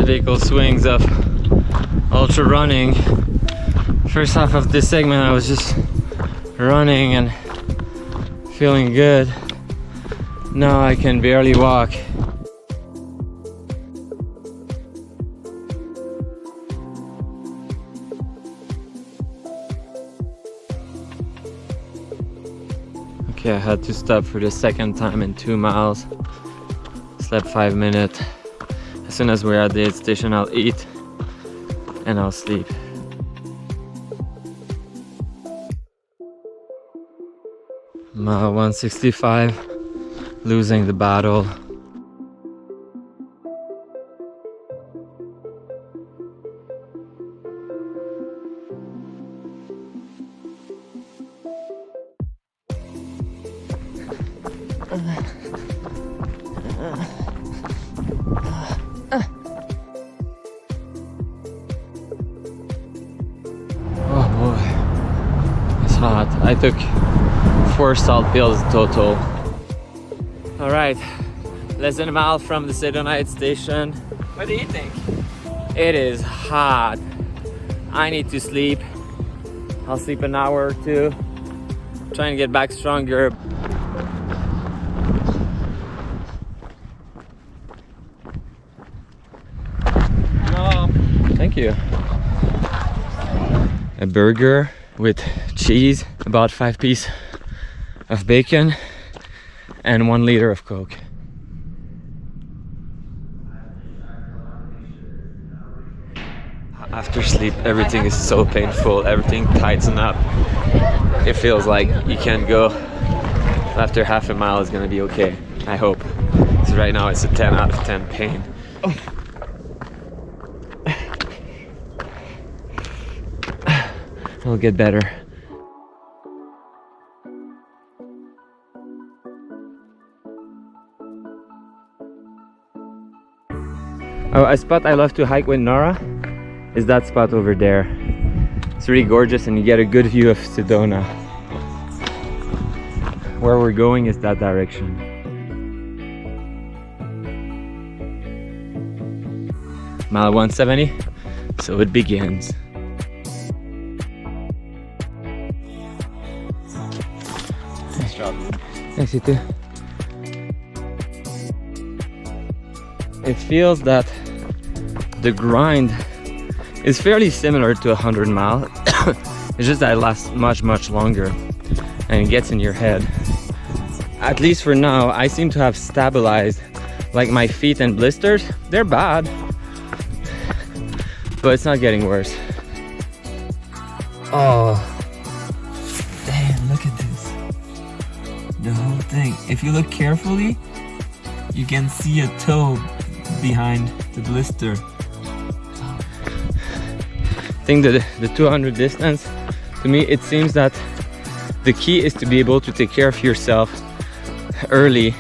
Typical swings of ultra running. First half of this segment I was just running and feeling good. Now I can barely walk. Okay, I had to stop for the second time in 2 miles. Slept 5 minutes. As soon as we're at the aid station, I'll eat and I'll sleep. Mile 165, losing the battle. Oh boy, it's hot. I took 4 salt pills total. All right, less than a mile from the Sedona aid station. What do you think? It is hot. I need to sleep. I'll sleep an hour or two. Trying to get back stronger. No, thank you. A burger with cheese, about 5 pieces of bacon, and 1 liter of Coke. After sleep, everything is so painful, everything tightens up. It feels like you can't go. After half a mile it's gonna be okay, I hope. So right now it's a 10 out of 10 pain. It'll get better. Oh, a spot I love to hike with Nora is that spot over there. It's really gorgeous and you get a good view of Sedona. Where we're going is that direction. Mile 170, so it begins. Nice job. Thanks, you too. It feels that the grind is fairly similar to 100 mile. It's just that it lasts much longer and it gets in your head. At least for now, I seem to have stabilized. Like my feet and blisters, they're bad, but it's not getting worse. Oh, damn, look at this. The whole thing. If you look carefully, you can see a toe behind the blister. I think that the 200 distance, to me, it seems that the key is to be able to take care of yourself early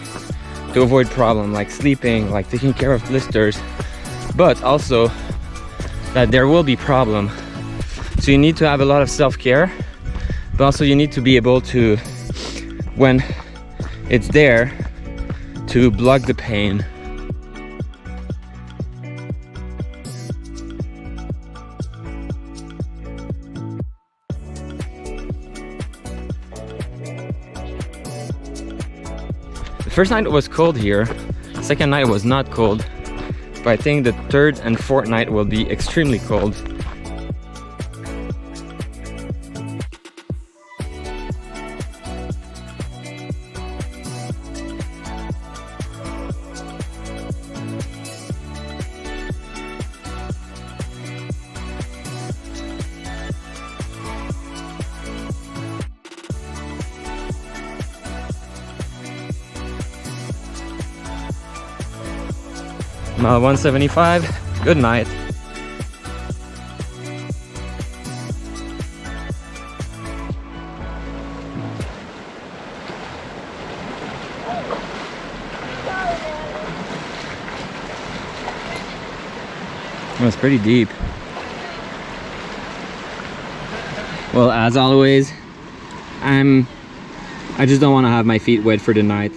to avoid problems like sleeping, like taking care of blisters, but also that there will be problem. So you need to have a lot of self-care but also you need to be able to, when it's there, to block the pain. The first night it was cold here, second night was not cold, but I think the third and fourth night will be extremely cold. Mile 175, good night. It was pretty deep. Well, as always, I just don't want to have my feet wet for the night.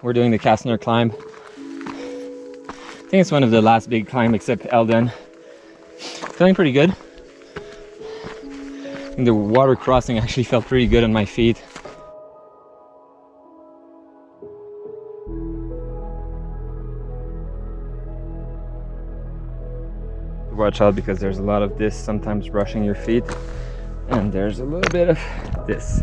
We're doing the Kastner climb. I think it's one of the last big climb except Eldon. Feeling pretty good. I think the water crossing actually felt pretty good on my feet. Watch out because there's a lot of this sometimes brushing your feet, and there's a little bit of this.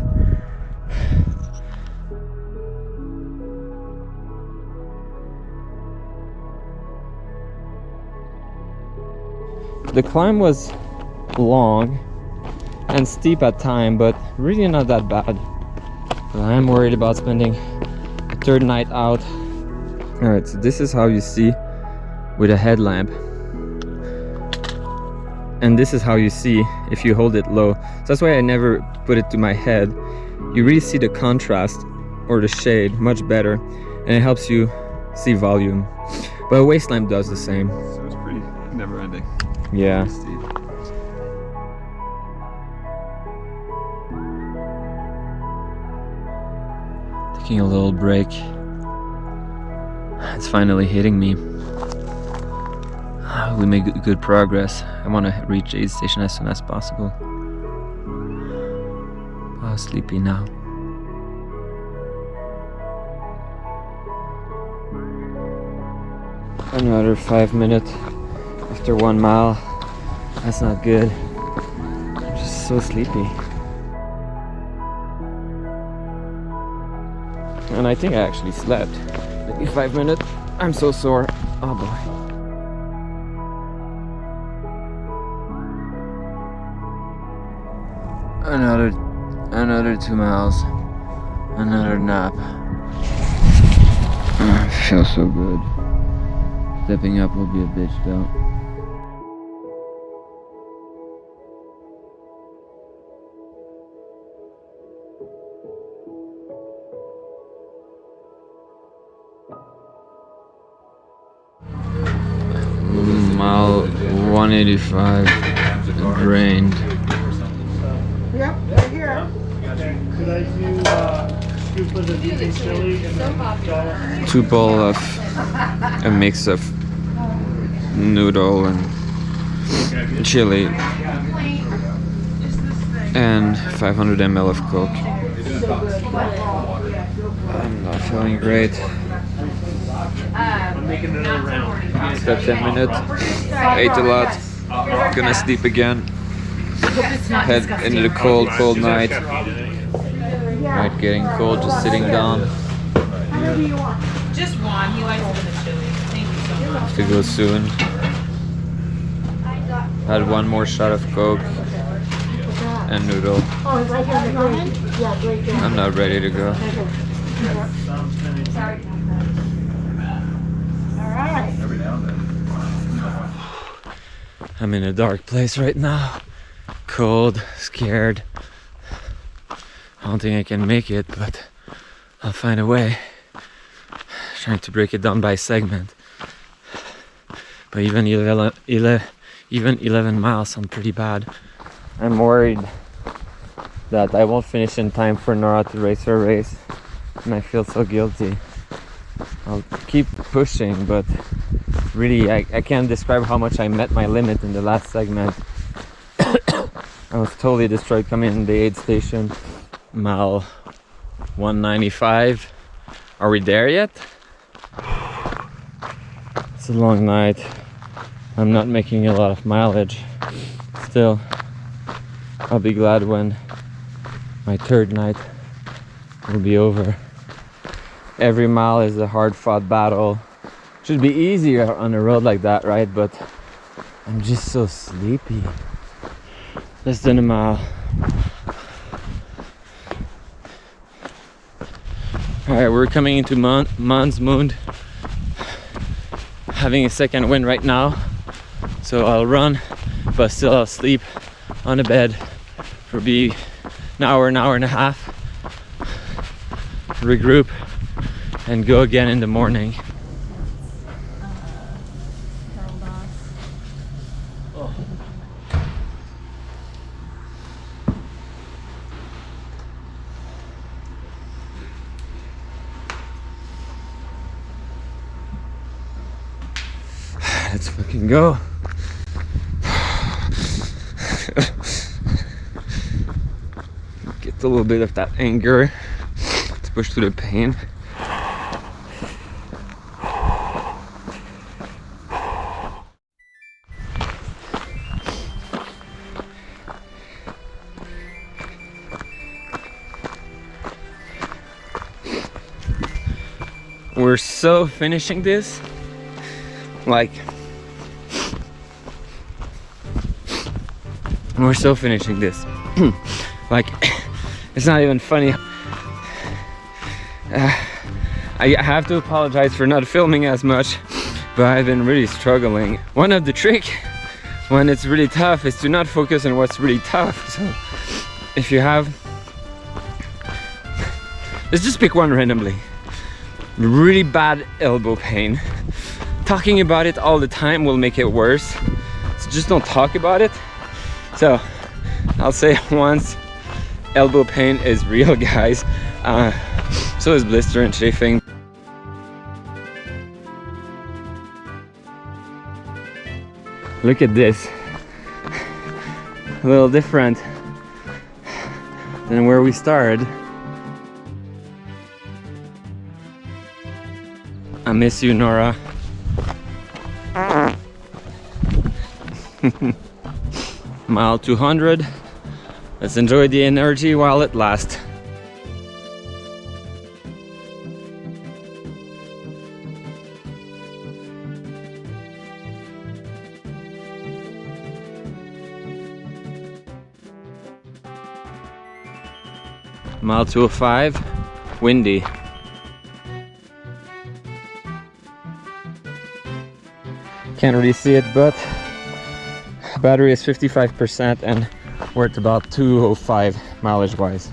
The climb was long and steep at time, but really not that bad. But I am worried about spending a third night out. Alright, so this is how you see with a headlamp. And this is how you see if you hold it low. So that's why I never put it to my head. You really see the contrast or the shade much better, and it helps you see volume. But a waist lamp does the same. So it's pretty never ending. Yeah. Taking a little break. It's finally hitting me. We made good progress. I want to reach the aid station as soon as possible. Oh, sleepy now. Another 5 minutes after 1 mile. That's not good. I'm just so sleepy. And I think I actually slept. Maybe 5 minutes. I'm so sore. Oh boy. Another 2 miles. Another nap. It feels so good. Stepping up will be a bitch though. Mile 185, drained. Yep, right here. Could I do scoop of the vegan chili and 2 bowl of a mix of noodle and chili and 500 ml of Coke. I'm not feeling great. Slept 10 minutes, ate a lot, gonna sleep again. Head into the cold night. Right, getting cold, just sitting down. Just one. He likes it in the chili. Thank you so much. Have to go soon. Had 1 more shot of Coke and noodle. I'm not ready to go. I'm in a dark place right now. Cold, scared. I don't think I can make it, but I'll find a way. trying to break it down by segment. But even 11 miles sound pretty bad. I'm worried that I won't finish in time for Nora to race her race, and I feel so guilty. I'll keep pushing, but really I can't describe how much I met my limit in the last segment. I was totally destroyed coming in the aid station. Mile 195. Are we there yet? It's a long night. I'm not making a lot of mileage. Still, I'll be glad when my third night will be over. Every mile is a hard-fought battle. Should be easier on a road like that, right? But I'm just so sleepy. Less than a mile. Alright, we're coming into Mount Moon. Having a second wind right now. So I'll run, but still I'll sleep on a bed for an hour and a half. Regroup and go again in the morning. Let's fucking go. Get a little bit of that anger. Let's push through the pain. We're so finishing this. Like, we're so finishing this. Like, it's not even funny. I have to apologize for not filming as much, but I've been really struggling. One of the tricks when it's really tough is to not focus on what's really tough. So if you have, let's just pick one randomly. Really bad elbow pain. Talking about it all the time will make it worse, so just don't talk about it. So I'll say once, elbow pain is real, guys. So is blister and chafing. Look at this, a little different than where we started. I miss you, Nora. Mile 200. Let's enjoy the energy while it lasts. Mile 205, windy. Can't really see it, but battery is 55% and we're at about 205 mileage wise.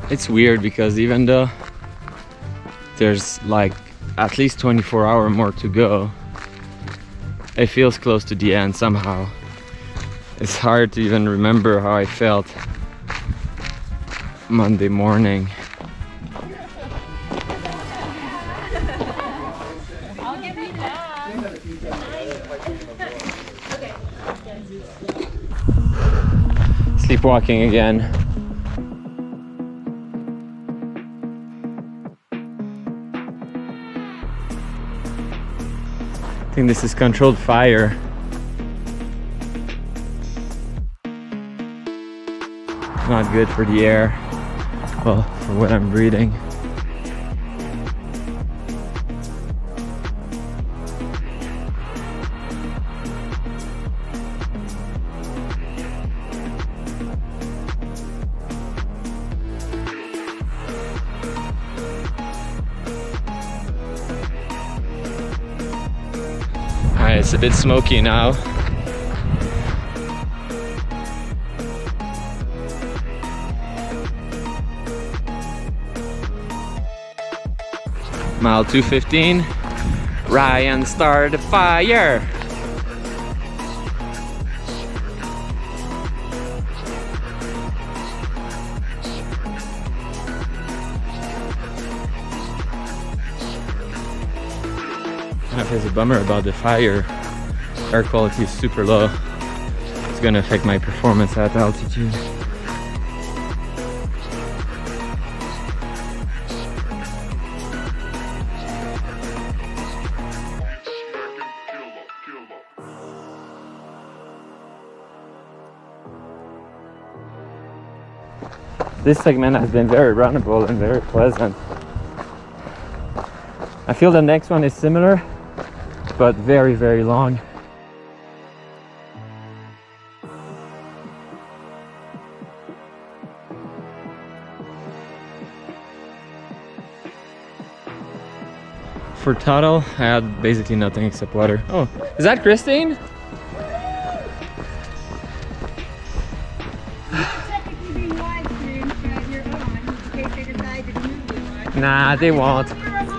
It's weird because even though there's like at least 24 hours more to go, it feels close to the end somehow. It's hard to even remember how I felt Monday morning. Sleepwalking again. I think this is controlled fire. Not good for the air. Well, for what I'm breathing. Alright, it's a bit smoky now. Mile 215. Ryan started the fire. It's a bummer about the fire. Air quality is super low. It's gonna affect my performance at altitude. This segment has been very runnable and very pleasant. I feel the next one is similar, but very, very long. For total, I had basically nothing except water. Oh, is that Christine? Nah, they won't.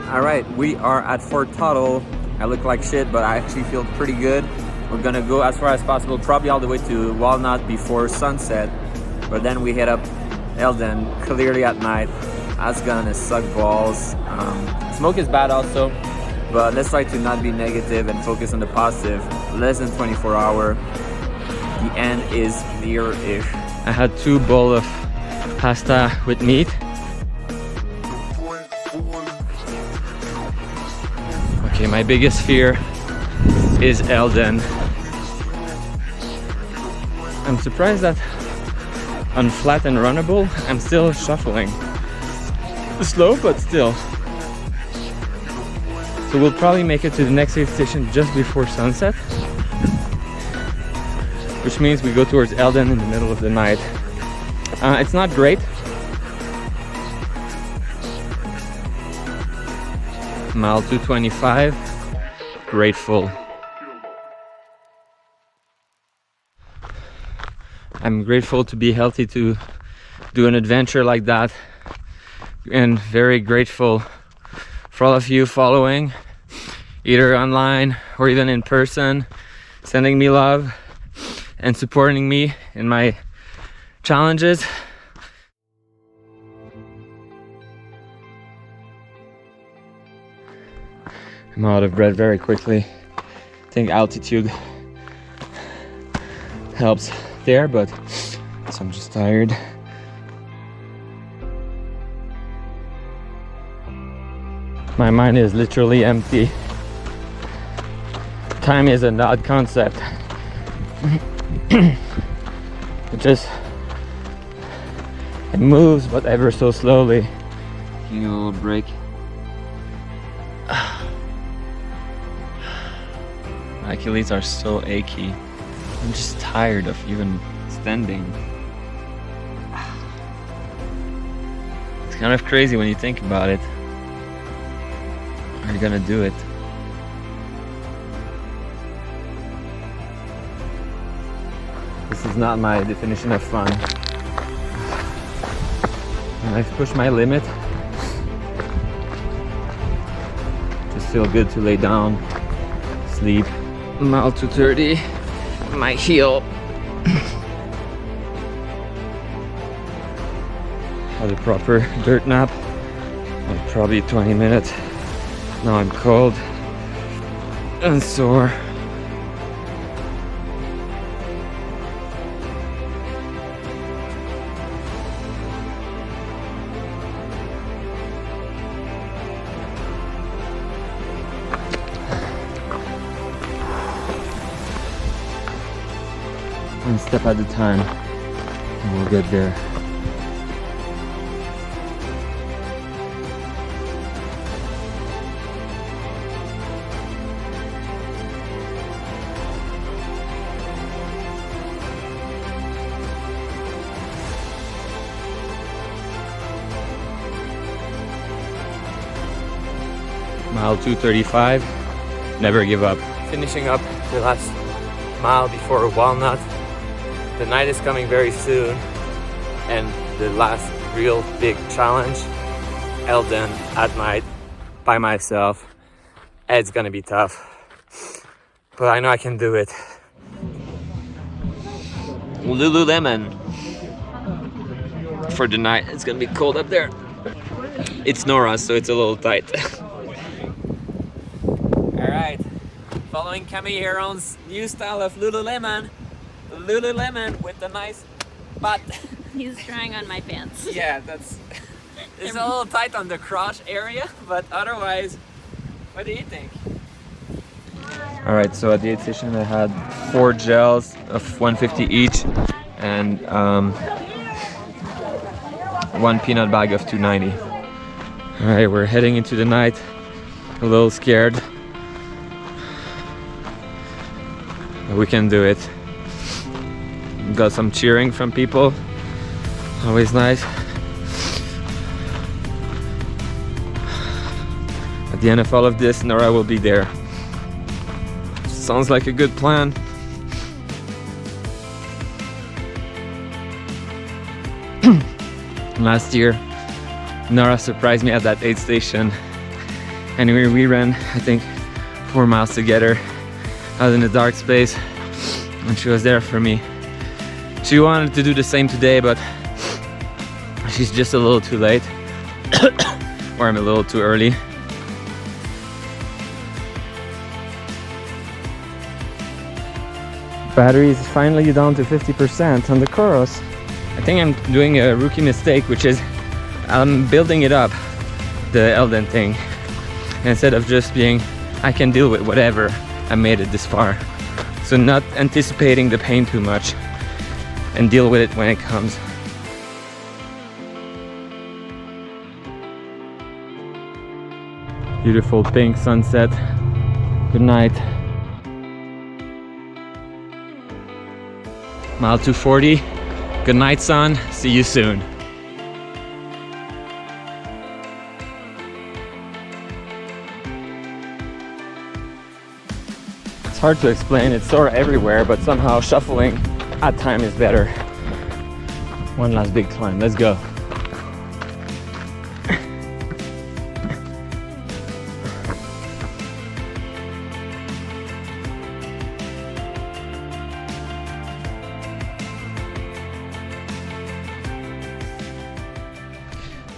Alright, we are at Fort Tuttle. I look like shit, but I actually feel pretty good. We're gonna go as far as possible, probably all the way to Walnut before sunset. But then we head up Eldon, clearly at night. That's gonna suck balls. Smoke is bad also, but let's try to not be negative and focus on the positive. Less than 24 hours. The end is near-ish. I had 2 bowls of pasta with meat. Okay, my biggest fear is Eldon. I'm surprised that on flat and runnable, I'm still shuffling. Slow, but still. So we'll probably make it to the next aid station just before sunset, which means we go towards Eldon in the middle of the night. It's not great. Mile 225, grateful. I'm grateful to be healthy to do an adventure like that, and very grateful for all of you following, either online or even in person, sending me love and supporting me in my challenges. I'm out of breath very quickly. I think altitude helps there, but I'm just tired. My mind is literally empty. Time is an odd concept. It moves, but ever so slowly. Taking a little break. My Achilles are so achy. I'm just tired of even standing. It's kind of crazy when you think about it. Are you gonna do it? This is not my definition of fun. And I've pushed my limit. Just feel good to lay down, sleep. Mile 230, my heel. Had a proper dirt nap, like probably 20 minutes. Now I'm cold and sore. One step at a time, and we'll get there. Mile 235, never give up. Finishing up the last mile before Walnut. The night is coming very soon, and the last real big challenge, Eldon at night. by myself. It's gonna be tough, but I know I can do it. Lululemon for the night. It's gonna be cold up there. It's Nora, so it's a little tight. Alright, following Camille Heron's new style of Lululemon. Lululemon with the nice butt. He's trying on my pants. Yeah, it's a little tight on the crotch area, but otherwise, what do you think? Alright, so at the aid station I had 4 gels of 150 each and 1 peanut bag of 290. Alright, we're heading into the night, a little scared. But we can do it. Got some cheering from people, always nice. At the end of all of this, Nora will be there. Sounds like a good plan. Last year, Nora surprised me at that aid station. Anyway, we ran, I think, 4 miles together out in the dark space, and she was there for me. She wanted to do the same today, but she's just a little too late, or I'm a little too early. Battery is finally down to 50% on the Coros. I think I'm doing a rookie mistake, which is I'm building it up, the Elden thing, instead of just being, I can deal with whatever, I made it this far. So not anticipating the pain too much and deal with it when it comes. Beautiful pink sunset. Good night. Mile 240. Good night, son. See you soon. It's hard to explain. It's sore everywhere, but somehow shuffling at time is better. One last big climb. Let's go.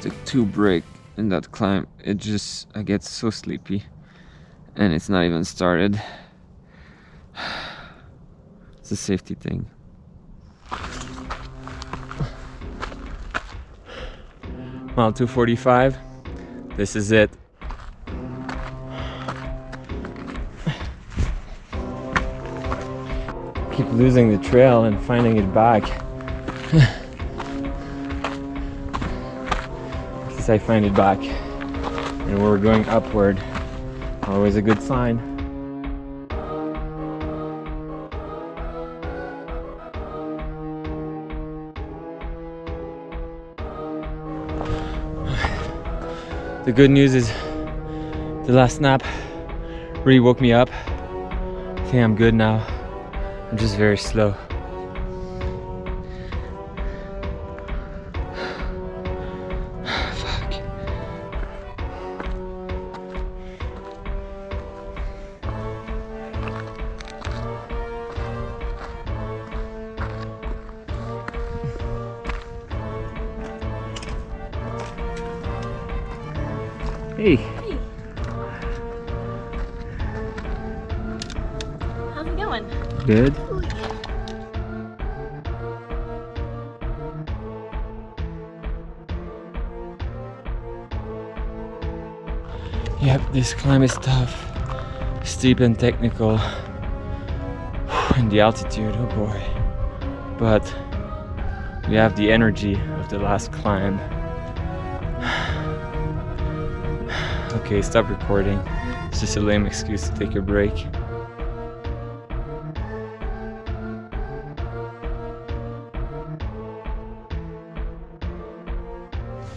Took 2 breaks in that climb. I get so sleepy and it's not even started. It's a safety thing. Mile 245. This is it. Keep losing the trail and finding it back. I find it back and we're going upward. Always a good sign. The good news is the last nap really woke me up. I think I'm good now. I'm just very slow. Hey. Hey. How's it going? Good. Yep, this climb is tough, steep and technical, and the altitude, oh boy. But we have the energy of the last climb. Okay, stop recording. It's just a lame excuse to take a break.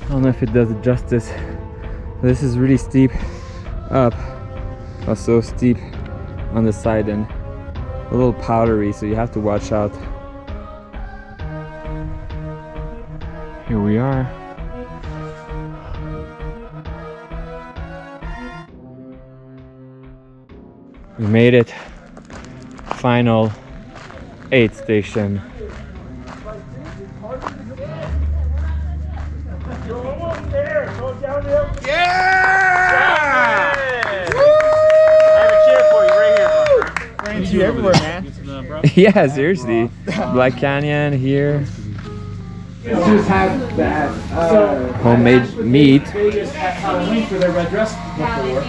I don't know if it does it justice. This is really steep up, also steep on the side and a little powdery, so you have to watch out. Here we are. We made it. Final aid station. You everywhere, man. Yeah, seriously. Black Canyon here. Just had that Homemade meat. Vegas at Halloween for their red dress before,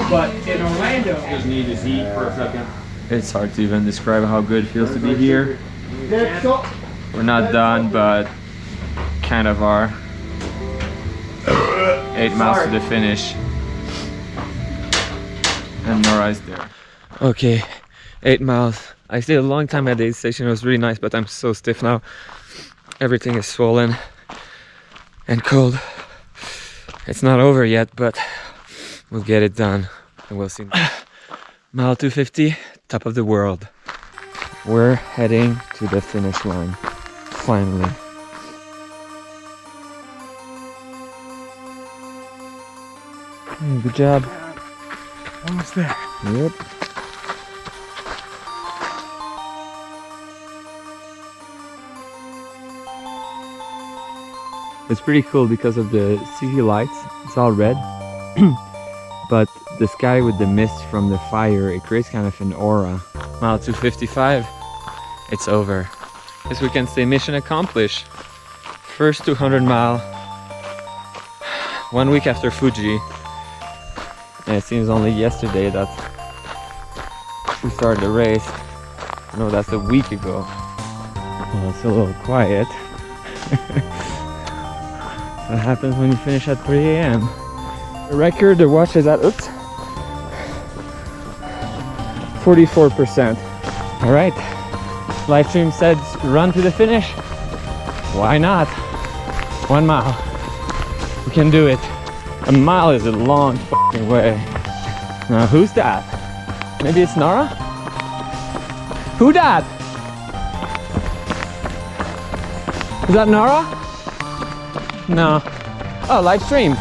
but in Orlando, Just need to eat for a second. It's hard to even describe how good it feels to be here. We're not done, but kind of are. 8 miles to the finish. And Nora is there. Okay, 8 miles. I stayed a long time at the aid station. It was really nice, but I'm so stiff now. Everything is swollen and cold. It's not over yet, but we'll get it done and we'll see. Mile 250, top of the world. We're heading to the finish line, finally. Good job. almost there. Yep. It's pretty cool because of the city lights. It's all red. But the sky with the mist from the fire, it creates kind of an aura. Mile 255, it's over. As we can say, mission accomplished. First 200 mile, 1 week after Fuji. And it seems only yesterday that we started the race. No, that's a week ago. Well, it's a little quiet. What happens when you finish at 3 a.m. The record, the watch is at, 44%. All right, live stream said run to the finish. Why not? 1 mile, we can do it. A mile is a long fucking way. Now who's that? Maybe it's Nora? Who that? Is that Nora? No. Oh, live stream.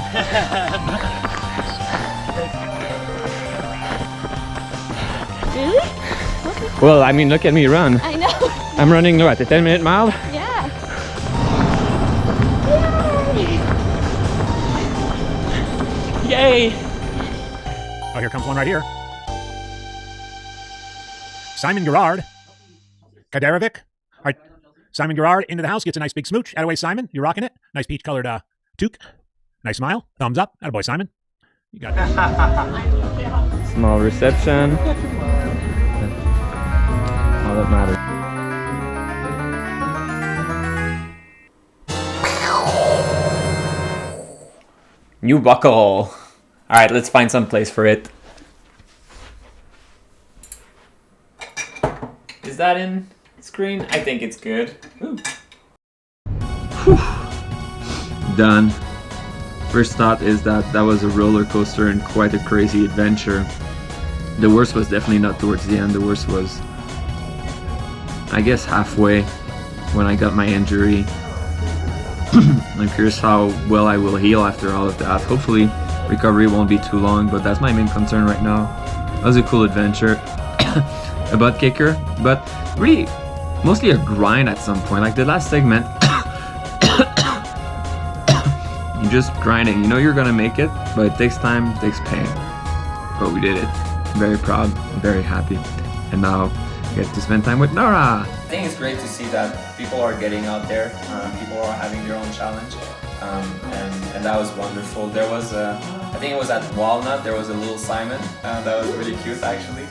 Really? Well, I mean, look at me run. I know. I'm running, what, a 10-minute mile? Yeah. Yay! Oh, here comes one right here. Simon Gerard. Kadarevic. All right. Simon Gerard into the house, gets a nice big smooch. Attaboy, Simon. You're rocking it. Nice peach colored toque. Nice smile. Thumbs up. Attaboy, Simon. You got it. Small reception. All that matters. New buckle. Alright, let's find some place for it. Is that in screen? I think it's good. Ooh. Done. First thought is that was a roller coaster and quite a crazy adventure. The worst was definitely not towards the end. The worst was, I guess, halfway when I got my injury. I'm curious how well I will heal after all of that. Hopefully recovery won't be too long, but that's my main concern right now. That was a cool adventure. A butt kicker, but really mostly a grind at some point. Like the last segment, you're just grinding. You know you're gonna make it, but it takes time, it takes pain. But we did it. I'm very proud, I'm very happy. And now I get to spend time with Nora. I think it's great to see that people are getting out there, people are having their own challenge, and that was wonderful. There was I think it was at Walnut, there was a little Simon, that was really cute actually.